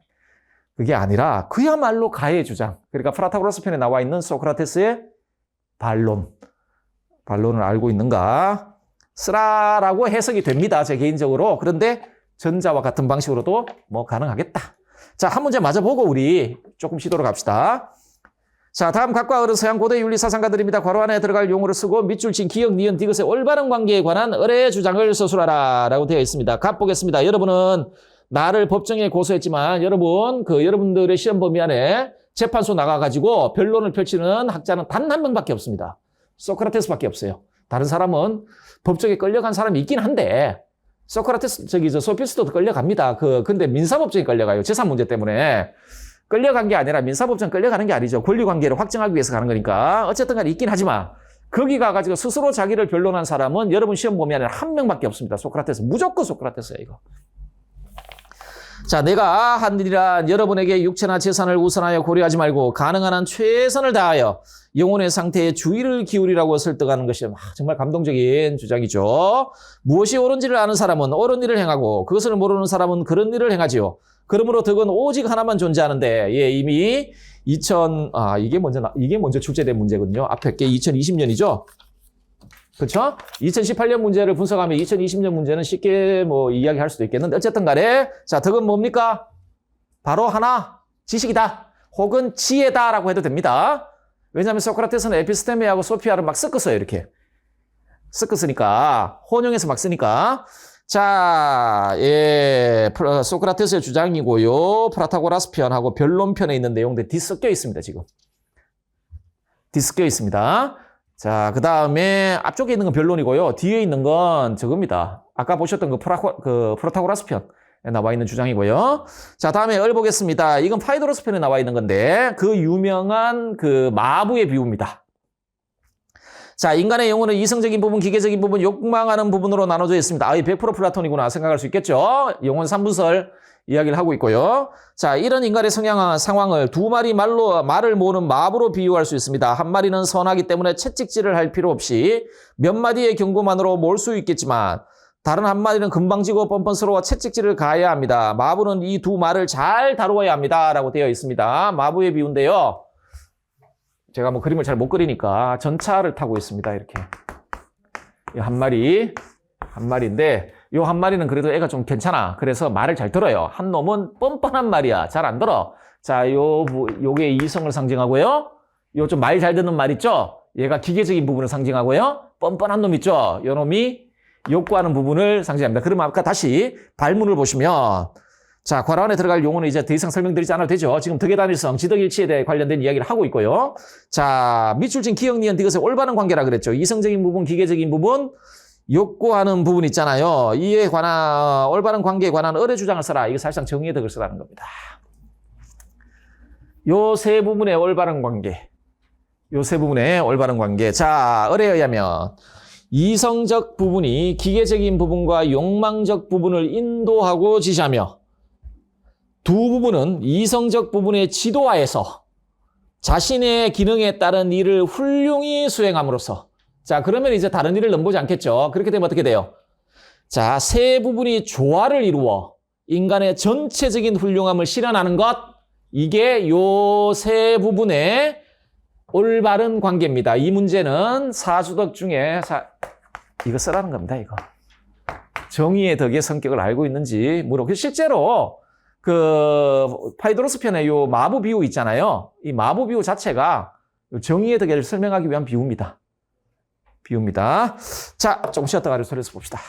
B: 그게 아니라 그야말로 가의 주장, 그러니까 프라타고라스 편에 나와 있는 소크라테스의 반론을 알고 있는가 쓰라라고 해석이 됩니다. 제 개인적으로. 그런데 전자와 같은 방식으로도 뭐 가능하겠다. 자, 한 문제 맞아보고 우리 조금 시도로 갑시다. 자, 다음 각과 어른 서양 고대 윤리 사상가들입니다. 괄호 안에 들어갈 용어를 쓰고 밑줄 친 기역, 니은, 디귿의 올바른 관계에 관한 을의 주장을 서술하라 라고 되어 있습니다. 갑 보겠습니다. 여러분은 나를 법정에 고소했지만 여러분들의 시험 범위 안에 재판소 나가가지고 변론을 펼치는 학자는 단 한 명밖에 없습니다. 소크라테스밖에 없어요. 다른 사람은 법정에 끌려간 사람이 있긴 한데, 소피스토도 끌려갑니다. 근데 민사법정에 끌려가요. 재산 문제 때문에. 끌려간 게 아니라 민사법정 끌려가는 게 아니죠. 권리관계를 확정하기 위해서 가는 거니까. 어쨌든 간에 있긴 하지만, 거기 가가지고 스스로 자기를 변론한 사람은 여러분 시험 범위 안에 한 명밖에 없습니다. 소크라테스. 무조건 소크라테스예요, 이거. 자, 내가 한 일이란 여러분에게 육체나 재산을 우선하여 고려하지 말고 가능한 한 최선을 다하여 영혼의 상태에 주의를 기울이라고 설득하는 것이 정말 감동적인 주장이죠. 무엇이 옳은지를 아는 사람은 옳은 일을 행하고 그것을 모르는 사람은 그런 일을 행하지요. 그러므로 덕은 오직 하나만 존재하는데, 이미 이게 먼저 출제된 문제거든요. 앞에 게 2020년이죠. 그렇죠? 2018년 문제를 분석하면 2020년 문제는 쉽게 이야기할 수도 있겠는데, 어쨌든 간에 자, 덕은 뭡니까? 바로 하나, 지식이다. 혹은 지혜다라고 해도 됩니다. 왜냐하면 소크라테스는 에피스테메하고 소피아를 막 섞었어요. 이렇게 섞었으니까, 혼용해서 막 쓰니까. 자, 소크라테스의 주장이고요. 프라타고라스 편하고 변론 편에 있는 내용들이 뒤섞여 있습니다. 지금 뒤섞여 있습니다. 자, 그 다음에 앞쪽에 있는 건 변론이고요. 뒤에 있는 건 저겁니다. 아까 보셨던 프라타고라스 편에 나와 있는 주장이고요. 자, 다음에 을 보겠습니다. 이건 파이도로스 편에 나와 있는 건데, 그 유명한 마부의 비유입니다. 자, 인간의 영혼은 이성적인 부분, 기계적인 부분, 욕망하는 부분으로 나눠져 있습니다. 100% 플라톤이구나 생각할 수 있겠죠. 영혼 3분설 이야기를 하고 있고요. 자, 이런 인간의 상황을 두 마리 말을 모으는 마부로 비유할 수 있습니다. 한 마리는 선하기 때문에 채찍질을 할 필요 없이 몇 마디의 경고만으로 모을 수 있겠지만, 다른 한 마리는 금방지고 뻔뻔스러워 채찍질을 가해야 합니다. 마부는 이 두 말을 잘 다루어야 합니다. 라고 되어 있습니다. 마부의 비유인데요. 제가 그림을 잘 못 그리니까 전차를 타고 있습니다. 이렇게. 한 마리인데, 이 한 마리는 그래도 애가 좀 괜찮아. 그래서 말을 잘 들어요. 한 놈은 뻔뻔한 말이야. 잘 안 들어. 자, 요게 이성을 상징하고요. 요 좀 말 잘 듣는 말 있죠? 얘가 기계적인 부분을 상징하고요. 뻔뻔한 놈 있죠? 요 놈이 욕구하는 부분을 상징합니다. 그러면 아까 다시 발문을 보시면, 자, 괄호 안에 들어갈 용어는 이제 더 이상 설명드리지 않아도 되죠. 지금 덕의 단일성, 지덕일치에 대해 관련된 이야기를 하고 있고요. 자, 밑줄진 기역, 니은, 디귿의 올바른 관계라 그랬죠. 이성적인 부분, 기계적인 부분, 욕구하는 부분 있잖아요. 이에 관한 올바른 관계에 관한 을의 주장을 써라. 이게 사실상 정의의 덕을 쓰라는 겁니다. 요 세 부분의 올바른 관계. 자, 을에 의하면 이성적 부분이 기계적인 부분과 욕망적 부분을 인도하고 지시하며, 두 부분은 이성적 부분의 지도하에서 자신의 기능에 따른 일을 훌륭히 수행함으로써, 자, 그러면 이제 다른 일을 넘보지 않겠죠. 그렇게 되면 어떻게 돼요? 자, 세 부분이 조화를 이루어 인간의 전체적인 훌륭함을 실현하는 것, 이게 요 세 부분의 올바른 관계입니다. 이 문제는 사주덕 중에 이거 쓰라는 겁니다. 이거 정의의 덕의 성격을 알고 있는지 물어. 실제로 파이도로스 편에 요 마부 비유 있잖아요. 이 마부 비유 자체가 정의의 덕을 설명하기 위한 비유입니다. 자, 조금 쉬었다가 아리스토텔레스 봅시다.